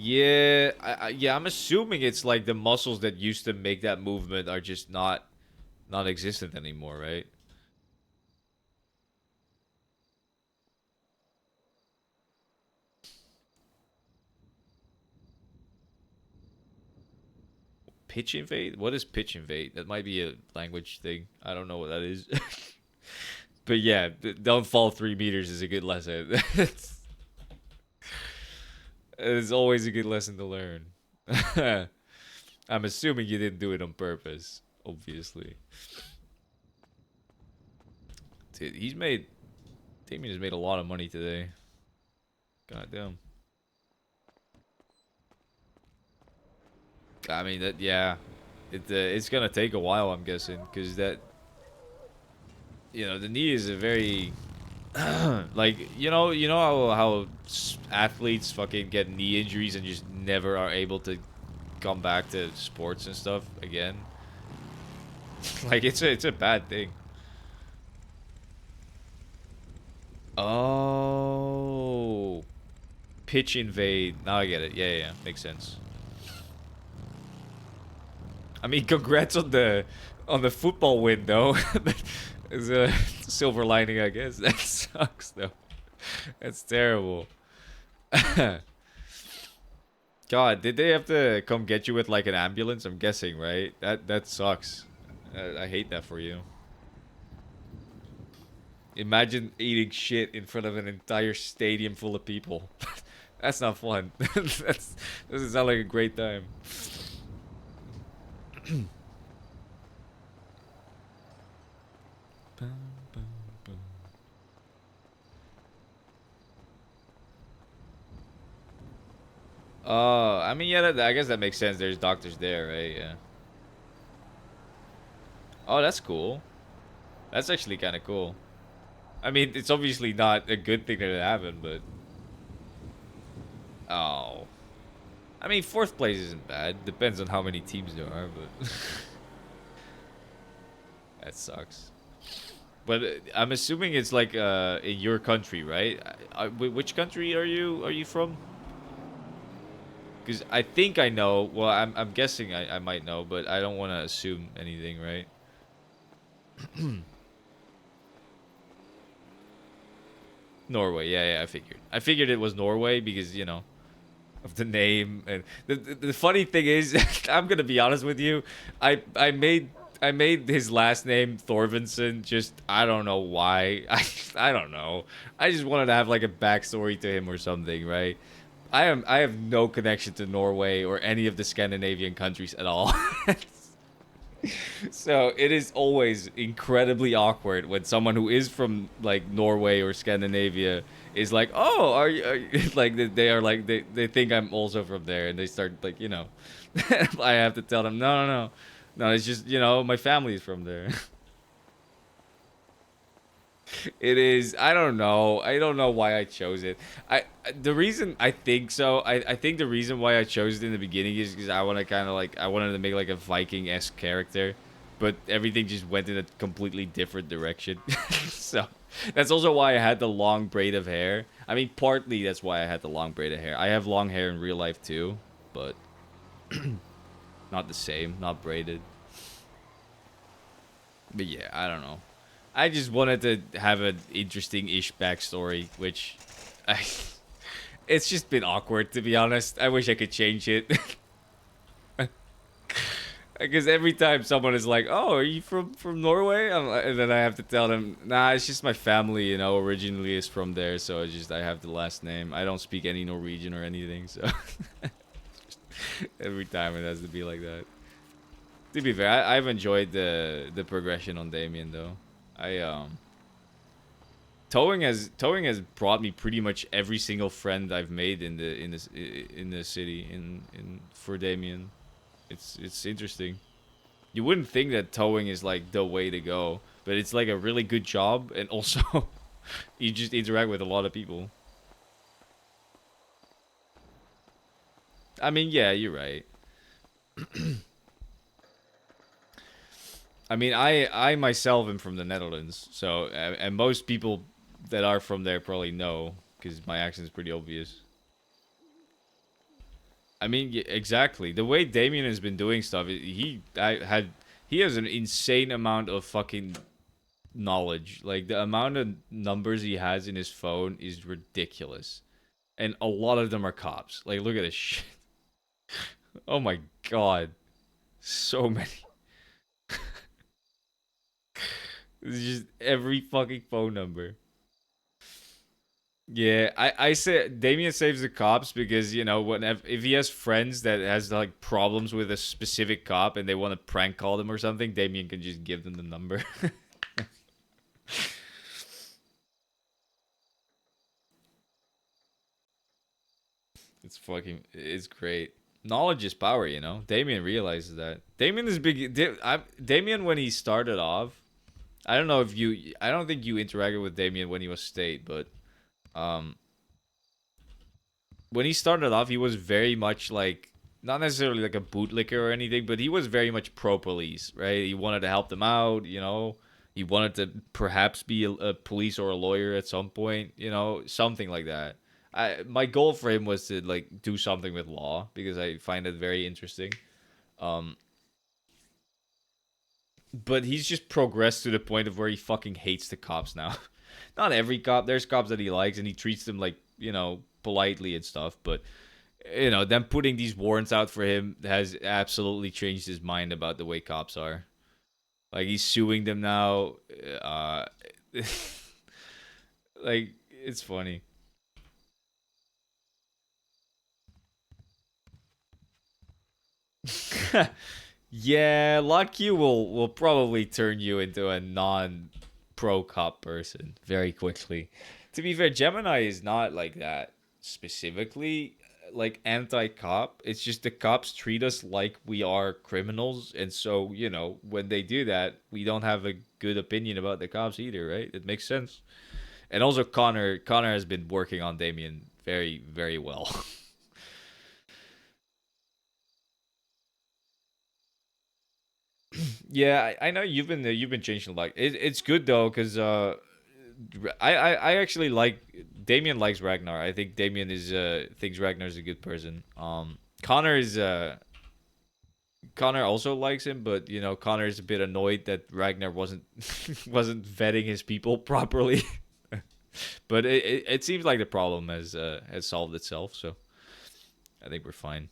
Yeah, yeah, I'm assuming it's like the muscles that used to make that movement are just not existent anymore, right? Pitch invade? What is pitch invade? That might be a language thing. I don't know what that is. But yeah, don't fall 3 meters is a good lesson. It's always a good lesson to learn. I'm assuming you didn't do it on purpose, obviously. Dude, Damien has made a lot of money today. God damn. I mean, yeah. It's gonna take a while, I'm guessing, because you know, the knee is a very, like, you know how athletes fucking get knee injuries and just never are able to come back to sports and stuff again. Like, it's a bad thing. Oh, pitch invade. Now I get it. Yeah, makes sense. I mean, congrats on the football win, though. It's a silver lining, I guess. That sucks, though. That's terrible. God, did they have to come get you with like an ambulance? I'm guessing, right? That sucks. I hate that for you. Imagine eating shit in front of an entire stadium full of people. That's not fun. Doesn't sound like a great time. I mean, yeah, I guess that makes sense. There's doctors there, right? Yeah. Oh, that's cool. That's actually kind of cool. I mean, it's obviously not a good thing that it happened, but... Oh. I mean, 4th place isn't bad. Depends on how many teams there are, but... That sucks. But I'm assuming it's like in your country, right? Which country are you from? Because I think I know. Well, I'm guessing I might know, but I don't want to assume anything, right? Norway, yeah, I figured it was Norway because, you know, of the name. And the funny thing is, I'm gonna be honest with you, I made his last name Thorvinsson. Just I don't know why. I don't know. I just wanted to have like a backstory to him or something, right? I have no connection to Norway or any of the Scandinavian countries at all. So it is always incredibly awkward when someone who is from like Norway or Scandinavia is like, "Oh, are you like they are like they think I'm also from there," and they start like, you know, I have to tell them, no, it's just, you know, my family is from there. It is. I don't know. I don't know why I chose it. The reason I think so. I think the reason why I chose it in the beginning is because I want to kind of like I wanted to make like a Viking-esque character, but everything just went in a completely different direction. So that's also why I had the long braid of hair. I mean, partly that's why I had the long braid of hair. I have long hair in real life too, but not the same. Not braided. But yeah, I don't know. I just wanted to have an interesting-ish backstory, which it's just been awkward, to be honest. I wish I could change it. Because every time someone is like, "Oh, are you from Norway?" And then I have to tell them, "Nah, it's just my family, you know, originally is from there, so I have the last name. I don't speak any Norwegian or anything, so..." Every time it has to be like that. To be fair, I've enjoyed the progression on Damien, though. Towing has brought me pretty much every single friend I've made in the city for Damien. It's interesting. You wouldn't think that towing is like the way to go, but it's like a really good job, and also you just interact with a lot of people. I mean, yeah, you're right. I mean, I myself am from the Netherlands, so and most people that are from there probably know because my accent is pretty obvious. I mean, yeah, exactly. The way Damien has been doing stuff, he has an insane amount of fucking knowledge. Like the amount of numbers he has in his phone is ridiculous, and a lot of them are cops. Like, look at this shit. Oh my god, so many. It's just every fucking phone number. Yeah, I say Damien saves the cops because, you know, if he has friends that has like problems with a specific cop and they want to prank call them or something, Damien can just give them the number. It's great. Knowledge is power, you know. Damien realizes that. Damien is big. Damien, when he started off, I don't know if I don't think you interacted with Damien when he was state, but when he started off, he was very much like, not necessarily like a bootlicker or anything, but he was very much pro-police, right? He wanted to help them out, you know. He wanted to perhaps be a police or a lawyer at some point, you know, something like that. My goal for him was to like do something with law because I find it very interesting. But he's just progressed to the point of where he fucking hates the cops now. Not every cop. There's cops that he likes and he treats them like, you know, politely and stuff. But you know, them putting these warrants out for him has absolutely changed his mind about the way cops are. Like, he's suing them now. Like, it's funny. Yeah, Lock You will probably turn you into a non-pro cop person very quickly. To be fair, Gemini is not like that specifically, like anti-cop. It's just the cops treat us like we are criminals, and so, you know, when they do that, we don't have a good opinion about the cops either, right? It makes sense. And also Connor has been working on Damien very, very well. Yeah, I know you've been changing a lot. It's good though, because I actually like Damien likes Ragnar. I think Damien is thinks Ragnar is a good person. Connor is Connor also likes him, but you know, Connor is a bit annoyed that Ragnar wasn't wasn't vetting his people properly. But it seems like the problem has solved itself, so I think we're fine.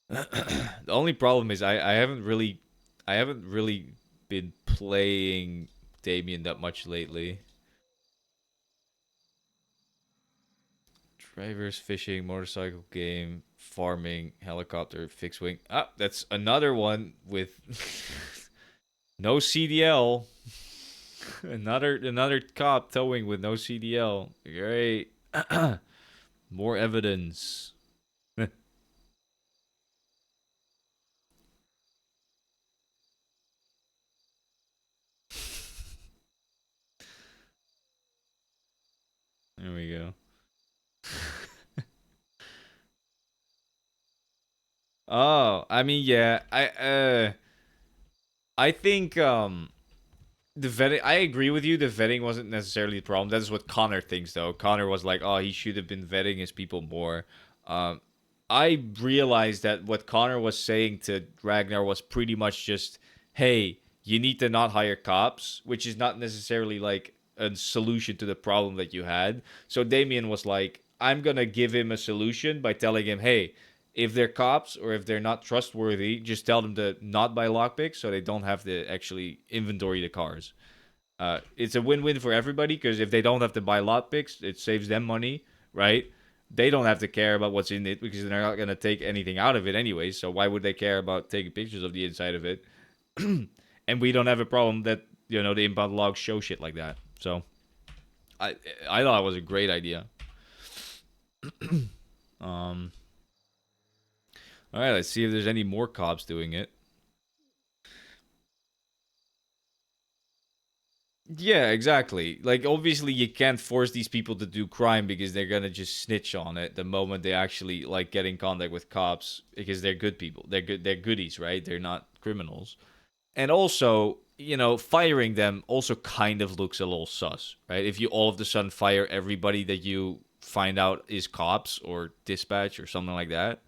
The only problem is I haven't really been playing Damien that much lately. Drivers, fishing, motorcycle game, farming, helicopter, fixed wing. Ah, that's another one with no CDL. another cop towing with no CDL. Great. More evidence. There we go. Oh, I mean, yeah, I think the vetting. I agree with you. The vetting wasn't necessarily the problem. That's what Connor thinks, though. Connor was like, "Oh, he should have been vetting his people more." Um, I realized that what Connor was saying to Ragnar was pretty much just, "Hey, you need to not hire cops," which is not necessarily like a solution to the problem that you had. So Damien was like, "I'm gonna give him a solution by telling him, hey, if they're cops or if they're not trustworthy, just tell them to not buy lockpicks so they don't have to actually inventory the cars." It's a win-win for everybody because if they don't have to buy lockpicks, it saves them money, right? They don't have to care about what's in it because they're not gonna take anything out of it anyway. So why would they care about taking pictures of the inside of it? And we don't have a problem that, you know, the impound logs show shit like that. So I thought it was a great idea. um. All right, let's see if there's any more cops doing it. Yeah, exactly. Like, obviously, you can't force these people to do crime because they're gonna just snitch on it the moment they actually like get in contact with cops because they're good people. They're good. They're goodies, right? They're not criminals. And also, you know, firing them also kind of looks a little sus, right? If you all of a sudden fire everybody that you find out is cops or dispatch or something like that.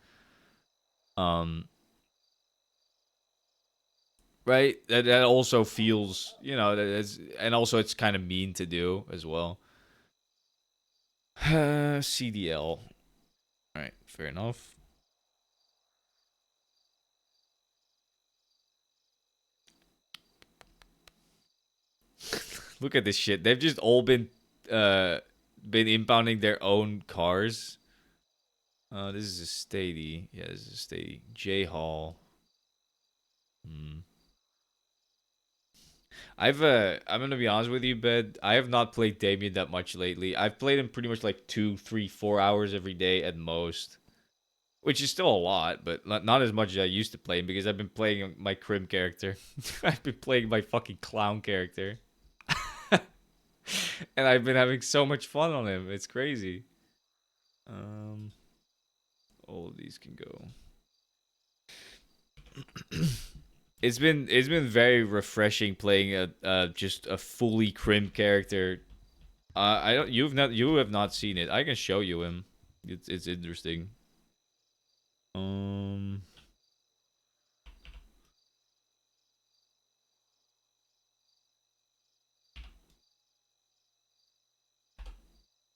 Right? That also feels, you know, and also it's kind of mean to do as well. CDL. All right, fair enough. Look at this shit. They've just all been impounding their own cars. This is a Stady. Yeah, this is a Stady. J Hall. I'm gonna be honest with you, Bed. I have not played Damien that much lately. I've played him pretty much like 2, 3, 4 hours every day at most, which is still a lot, but not as much as I used to play him because I've been playing my Crim character. I've been playing my fucking clown character, and I've been having so much fun on him. It's crazy. All of these can go. It's been very refreshing playing just a fully Crim character. I don't you have not seen it. I can show you him. It's interesting.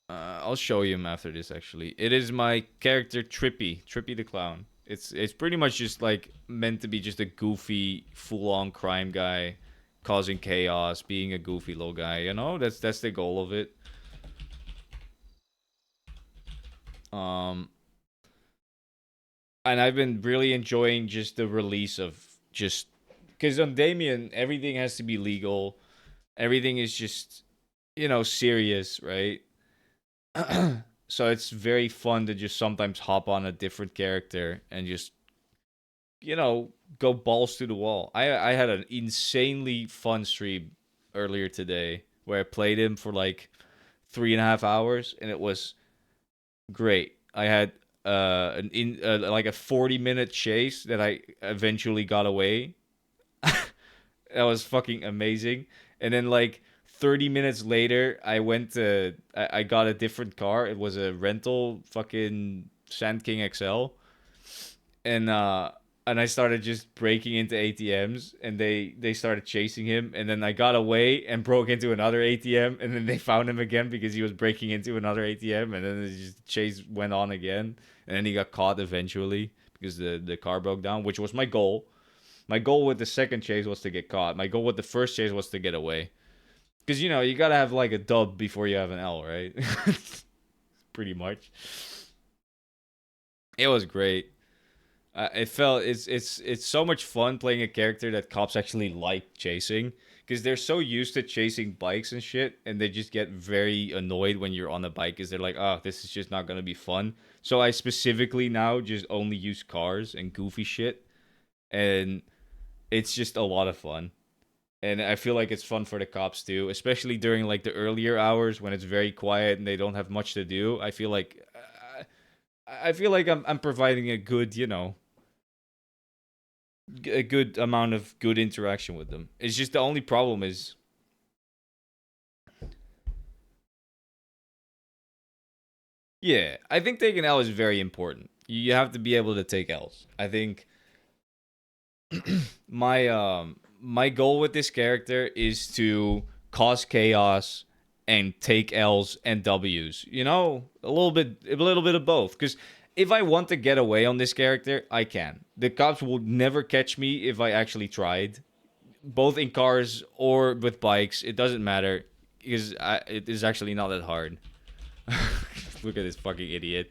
I'll show you him after this. Actually, it is my character Trippy the clown. It's pretty much just like meant to be just a goofy, full-on crime guy, causing chaos, being a goofy little guy. You know, that's the goal of it. And I've been really enjoying just the release of just because on Damien everything has to be legal, everything is just serious, right? So it's very fun to just sometimes hop on a different character and just go balls to the wall. I had an insanely fun stream earlier today where I played him for like 3.5 hours and it was great. I had like a 40-minute chase that I eventually got away. That was fucking amazing. And then like 30 minutes later, I got a different car. It was a rental fucking Sand King XL. And I started just breaking into ATMs and they started chasing him, and then I got away and broke into another ATM, and then they found him again because he was breaking into another ATM, and then the chase went on again, and then he got caught eventually because the car broke down, which was my goal. My goal with the second chase was to get caught. My goal with the first chase was to get away. Because, you gotta have like a dub before you have an L, right? Pretty much. It was great. It's so much fun playing a character that cops actually like chasing. Because they're so used to chasing bikes and shit, and they just get very annoyed when you're on a bike because they're like, oh, this is just not gonna be fun. So I specifically now just only use cars and goofy shit. And it's just a lot of fun. And I feel like it's fun for the cops too, especially during like the earlier hours when it's very quiet and they don't have much to do. I feel like I'm providing a good, a good amount of good interaction with them. It's just the only problem is yeah, I think taking L is very important. You have to be able to take L's. I think my goal with this character is to cause chaos and take L's and W's. A little bit of both. Because if I want to get away on this character, I can. The cops will never catch me if I actually tried, both in cars or with bikes. It doesn't matter because it is actually not that hard. Look at this fucking idiot.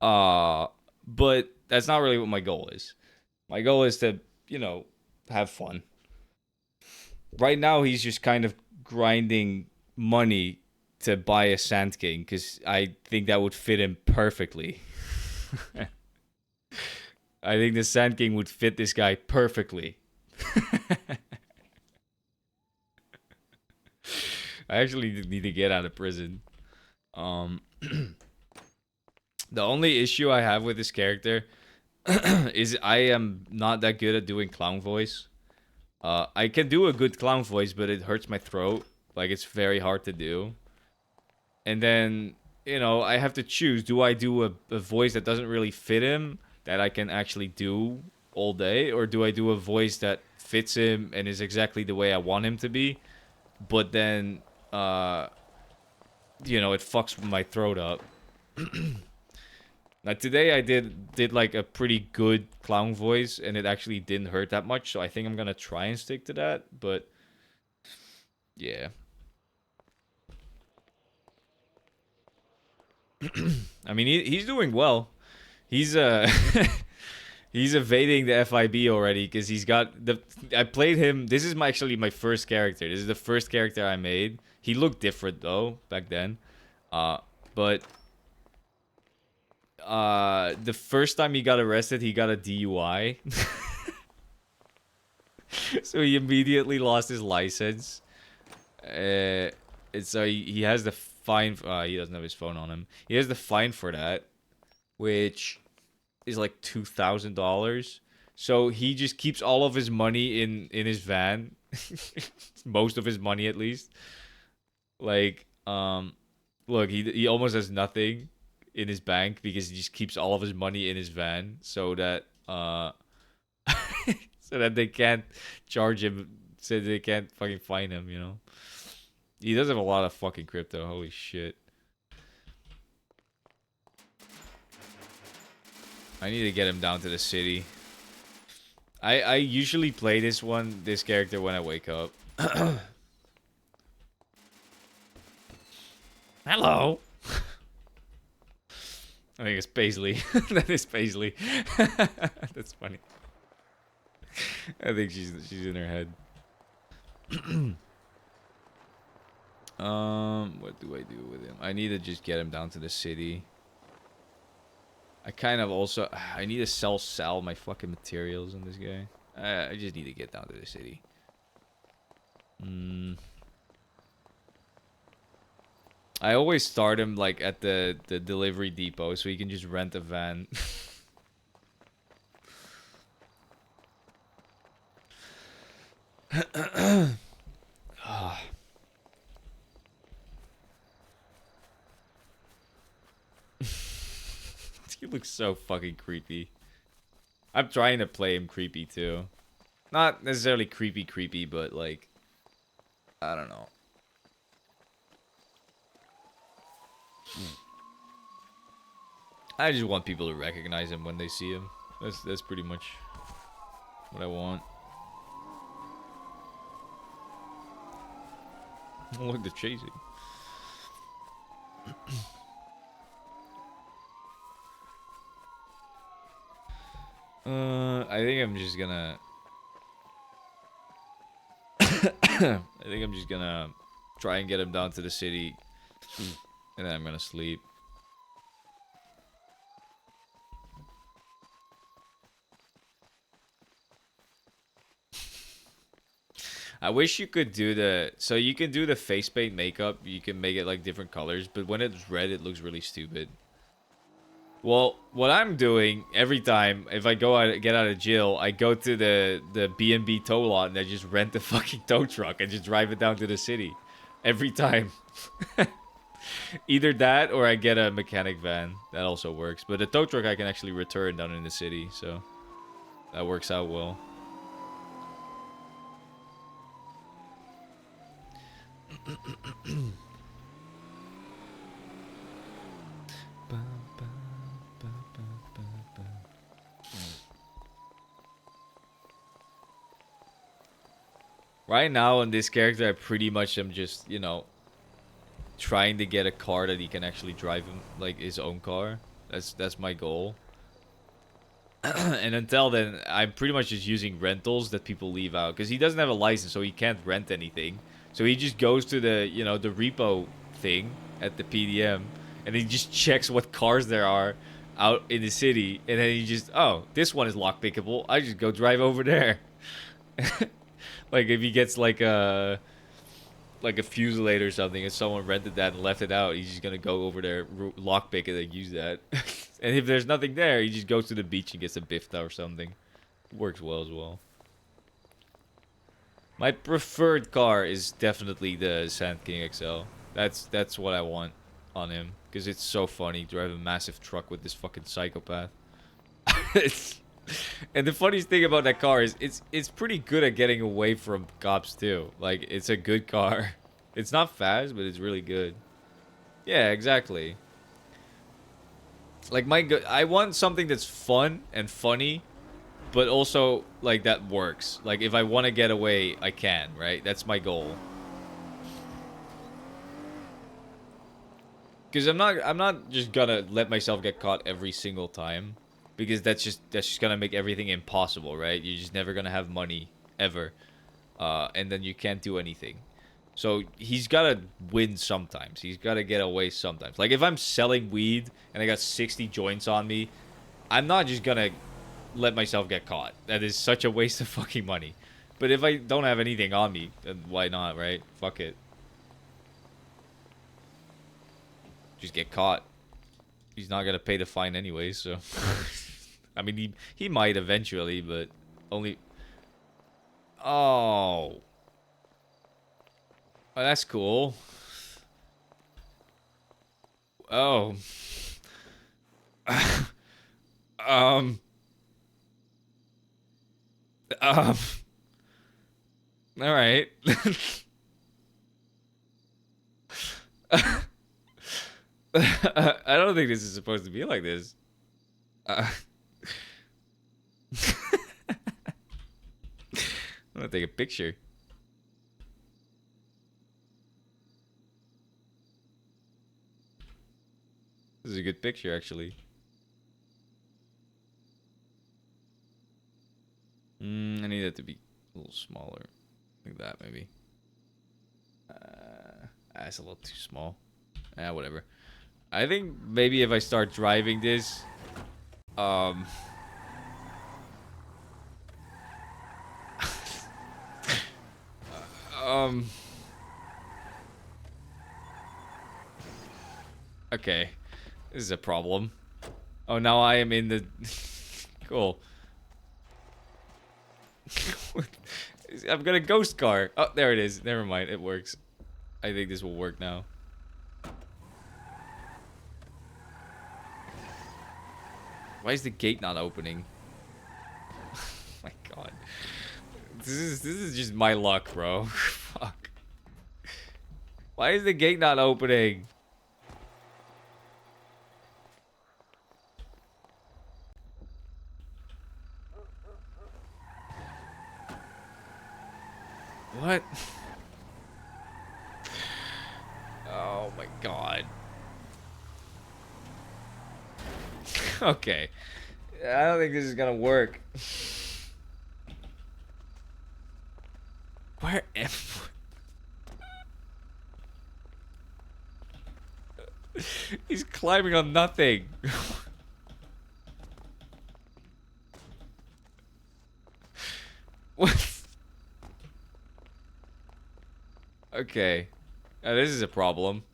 But that's not really what my goal is. My goal is to, have fun. Right now, he's just kind of grinding money to buy a Sand King because I think that would fit him perfectly. I think the Sand King would fit this guy perfectly. I actually need to get out of prison. The only issue I have with this character is I am not that good at doing clown voice. I can do a good clown voice, but it hurts my throat. Like, it's very hard to do. And then, I have to choose. Do I do a voice that doesn't really fit him, that I can actually do all day? Or do I do a voice that fits him and is exactly the way I want him to be? But then, it fucks my throat up. Now today I did like a pretty good clown voice and it actually didn't hurt that much, so I think I'm gonna try and stick to that, but yeah. I mean he's doing well. He's he's evading the FIB already because he's got I played him. This is actually my first character. This is the first character I made. He looked different though back then. But the first time he got arrested, he got a DUI. So he immediately lost his license. And so he has the fine. He doesn't have his phone on him. He has the fine for that, which is like $2,000. So he just keeps all of his money in his van. Most of his money, at least. Like, look, he almost has nothing in his bank because he just keeps all of his money in his van so that so that they can't charge him, so they can't fucking fine him, He does have a lot of fucking crypto. Holy shit. I need to get him down to the city. I usually play this character when I wake up. Hello. I think it's Paisley. That is Paisley. That's funny. I think she's in her head. What do I do with him? I need to just get him down to the city. I kind of also I need to sell my fucking materials on this guy. I just need to get down to the city. I always start him like at the delivery depot so he can just rent a van. He looks so fucking creepy. I'm trying to play him creepy too. Not necessarily creepy, but like, I don't know. I just want people to recognize him when they see him. That's pretty much what I want. Oh, look, they're chasing. I think I'm just gonna... I think I'm just gonna try and get him down to the city. And then I'm gonna sleep. I wish you could do the... So you can do the face paint makeup. You can make it like different colors. But when it's red, it looks really stupid. Well, what I'm doing every time, if I get out of jail, I go to the B&B tow lot and I just rent the fucking tow truck and just drive it down to the city. Every time. Either that or I get a mechanic van. That also works. But the tow truck I can actually return down in the city, so that works out well. Right now on this character, I pretty much am just, you know, trying to get a car that he can actually drive him, like his own car. That's my goal. And until then, I'm pretty much just using rentals that people leave out because he doesn't have a license, so he can't rent anything. So he just goes to the, you know, the repo thing at the PDM, and he just checks what cars there are out in the city, and then he just, oh, this one is lock pickable. I just go drive over there. Like if he gets like a Fusillade or something, and someone rented that and left it out, he's just gonna go over there, lockpick it, and use that. And if there's nothing there, he just goes to the beach and gets a bifta or something. Works well as well. My preferred car is definitely the Sand King XL. That's what I want on him because it's so funny to drive a massive truck with this fucking psychopath. And the funniest thing about that car is it's pretty good at getting away from cops too. Like it's a good car. It's not fast, but it's really good. Yeah, exactly. Like I want something that's fun and funny, but also like that works. Like if I want to get away, I can, right? That's my goal. Because I'm not just gonna let myself get caught every single time. Because that's just gonna make everything impossible, right? You're just never gonna have money ever, and then you can't do anything. So he's gotta win sometimes. He's gotta get away sometimes. Like if I'm selling weed and I got 60 joints on me, I'm not just gonna let myself get caught. That is such a waste of fucking money. But if I don't have anything on me, then why not, right? Fuck it. Just get caught. He's not gonna pay the fine anyway, so. I mean, he might eventually, but only... Oh. Oh, that's cool. Oh. All right. I don't think this is supposed to be like this. I'm gonna take a picture. This is a good picture, actually. I need it to be a little smaller. Like that, maybe. That's a little too small. Whatever. I think maybe if I start driving this, okay, this is a problem. Oh, now I am in the. Cool. I've got a ghost car. Oh, there it is. Never mind, it works. I think this will work now. Why is the gate not opening? Oh my god. This is just my luck, bro. Fuck. Why is the gate not opening? What? Oh my god. Okay. I don't think this is gonna work. Where am He's climbing on nothing. What? Okay. This is a problem.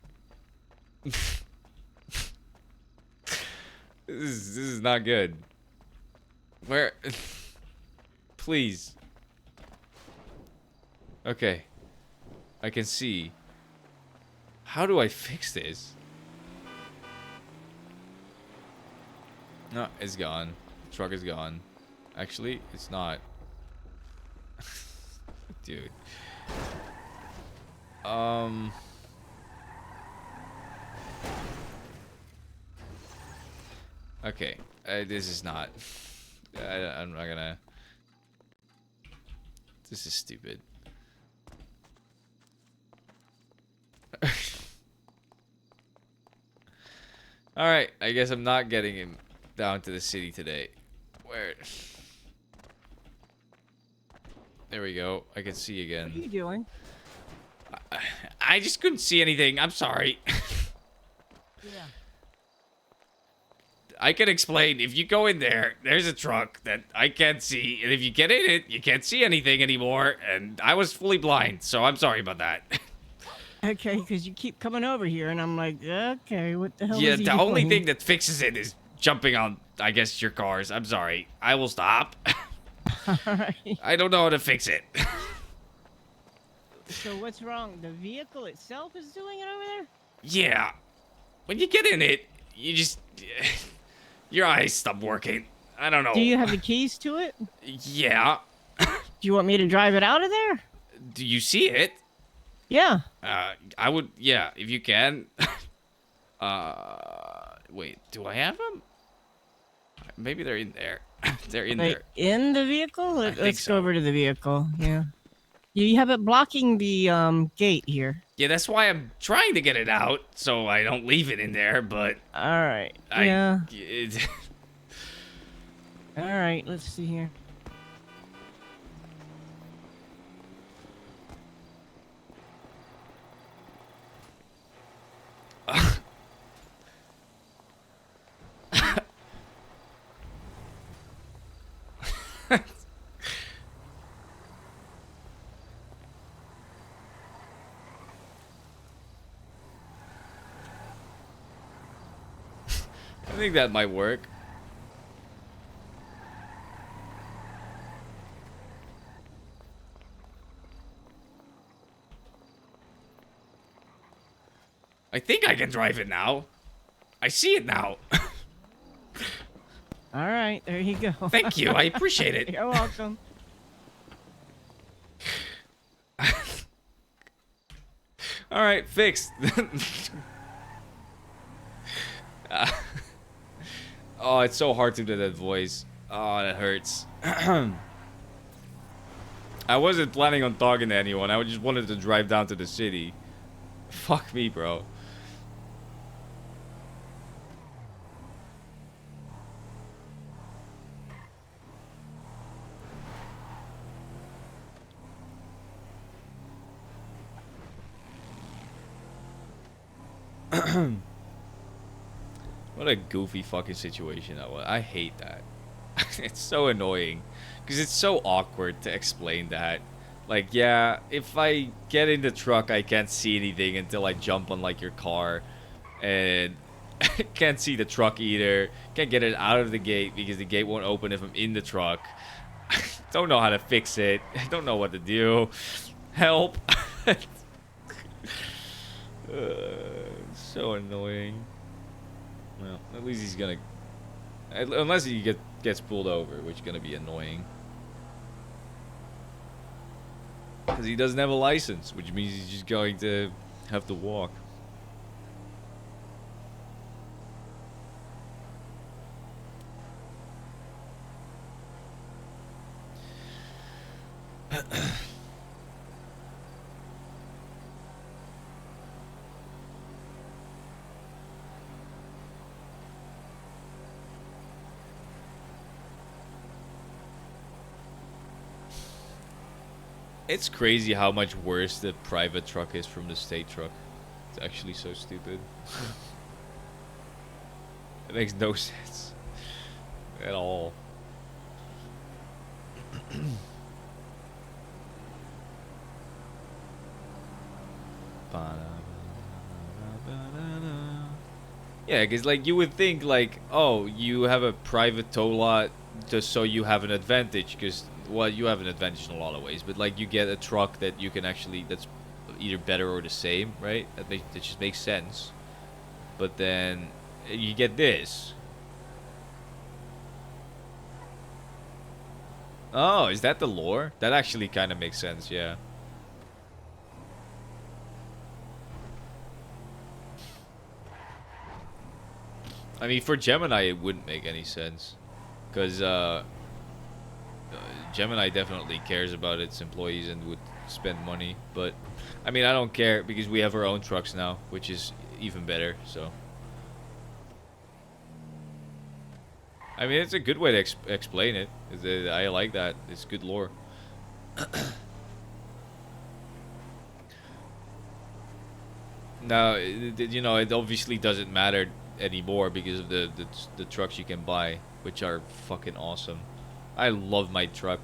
This is not good. Where? Please. Okay. I can see. How do I fix this? No, it's gone. Truck is gone. Actually, it's not. Dude. Okay. This is not. I'm not gonna. This is stupid. Alright, I guess I'm not getting him down to the city today. Where? There we go. I can see again. What are you doing? I just couldn't see anything. I'm sorry. Yeah. I can explain. If you go in there, there's a truck that I can't see. And if you get in it, you can't see anything anymore. And I was fully blind, so I'm sorry about that. Okay, because you keep coming over here, and I'm like, okay, what the hell Yeah, is he the only doing? thing that fixes it is jumping on, I guess, your cars. I'm sorry. I will stop. Alright. I don't know how to fix it. So what's wrong? The vehicle itself is doing it over there? Yeah. When you get in it, you just... your eyes stop working. I don't know. Do you have the keys to it? Yeah. Do you want me to drive it out of there? Do you see it? Yeah. I would... Yeah, if you can. Wait, do I have them? Maybe they're in there. They're in there. In the vehicle? think Let's so. go over to the vehicle. Yeah. You have it blocking the gate here. Yeah, that's why I'm trying to get it out, so I don't leave it in there, but... Alright. Yeah. Alright, let's see here. I think that might work. I think I can drive it now. I see it now. All right, there you go. Thank you. I appreciate it. You're welcome. All All right, fixed. Oh, it's so hard to do that voice. Oh, that hurts. I wasn't planning on talking to anyone. I just wanted to drive down to the city. Fuck me, bro. What a goofy fucking situation that was. I hate that. It's so annoying. Because it's so awkward to explain that. Like, yeah, if I get in the truck, I can't see anything until I jump on, like, your car. And can't see the truck either. Can't get it out of the gate because the gate won't open if I'm in the truck. Don't know how to fix it. Don't know what to do. Help. So annoying. Well, at least he's gonna... Unless he gets pulled over, which is gonna be annoying. Because he doesn't have a license, which means he's just going to have to walk. It's crazy how much worse the private truck is from the state truck. It's actually so stupid. It makes no sense at all. Yeah, because like you would think like, oh, you have a private tow lot just so you have an advantage, because well, you have an advantage in a lot of ways, but like you get a truck that you can actually, that's either better or the same, right? That just makes sense. But then you get this. Oh, is that the lore? That actually kind of makes sense, yeah. I mean, for Gemini, it wouldn't make any sense. Because, Gemini definitely cares about its employees and would spend money. But, I mean, I don't care because we have our own trucks now, which is even better, so. I mean, it's a good way to explain it. I like that. It's good lore. Now, you know, it obviously doesn't matter anymore because of the trucks you can buy, which are fucking awesome. I love my truck.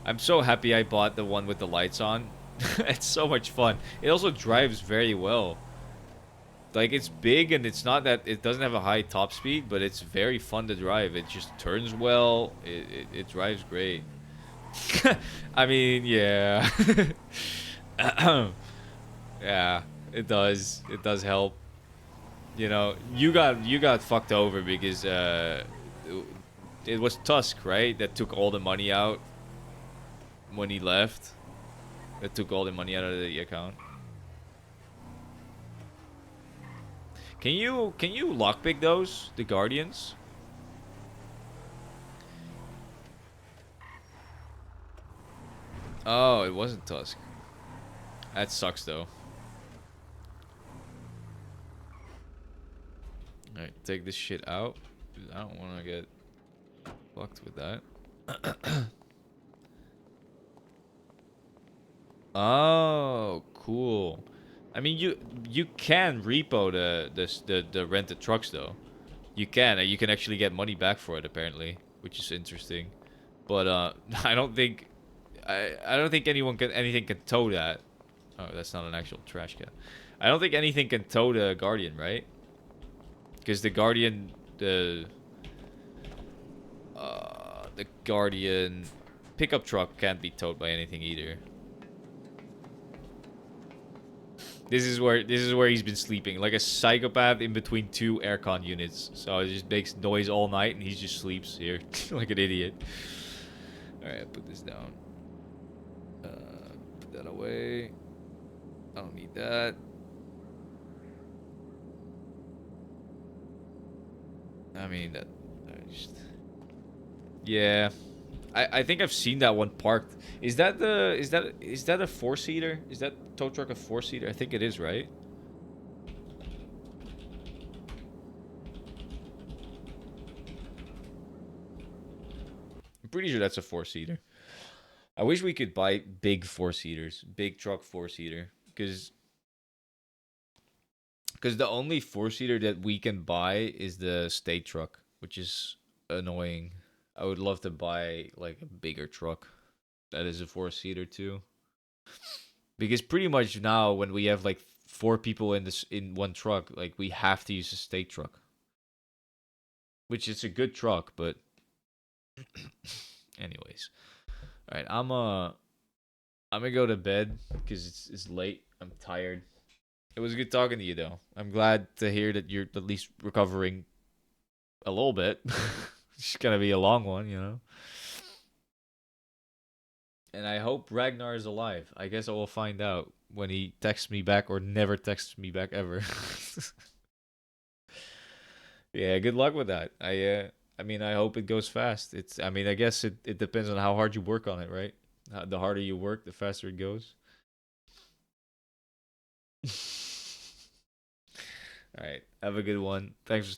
I'm so happy I bought the one with the lights on. It's so much fun. It also drives very well. Like, it's big and it's not that it doesn't have a high top speed, but it's very fun to drive. It just turns well. It drives great. I mean, yeah. Yeah, it does. It does help. You know, you got fucked over because it was Tusk, right? That took all the money out when he left. That took all the money out of the account. Can you lockpick those, the Guardians? Oh, it wasn't Tusk. That sucks though. Alright, take this shit out. I don't want to get fucked with that. Oh, cool. I mean, you can repo the rented trucks though. You can actually get money back for it apparently, which is interesting. But I don't think anything can tow that. Oh, that's not an actual trash can. I don't think anything can tow the Guardian, right? Because the Guardian, the Guardian pickup truck can't be towed by anything either. This is where he's been sleeping, like a psychopath in between two aircon units. So it just makes noise all night, and he just sleeps here like an idiot. All right, put this down. Put that away. I don't need that. I mean, yeah. I think I've seen that one parked. Is that a 4-seater? Is that tow truck a 4-seater? I think it is, right? I'm pretty sure that's a 4-seater. I wish we could buy big 4-seaters, big truck 4-seater, because the only 4-seater that we can buy is the state truck, which is annoying. I would love to buy like a bigger truck that is a 4-seater too. Because pretty much now when we have like 4 people in one truck, like we have to use a state truck. Which is a good truck, but anyways. All right, I'm gonna go to bed because it's late. I'm tired. It was good talking to you though. I'm glad to hear that you're at least recovering a little bit. It's gonna be a long one, you know. And I hope Ragnar is alive. I guess I will find out when he texts me back or never texts me back ever. Yeah, good luck with that. I mean, I hope it goes fast. I mean, I guess it depends on how hard you work on it, right? The harder you work, the faster it goes. All right. Have a good one. Thanks for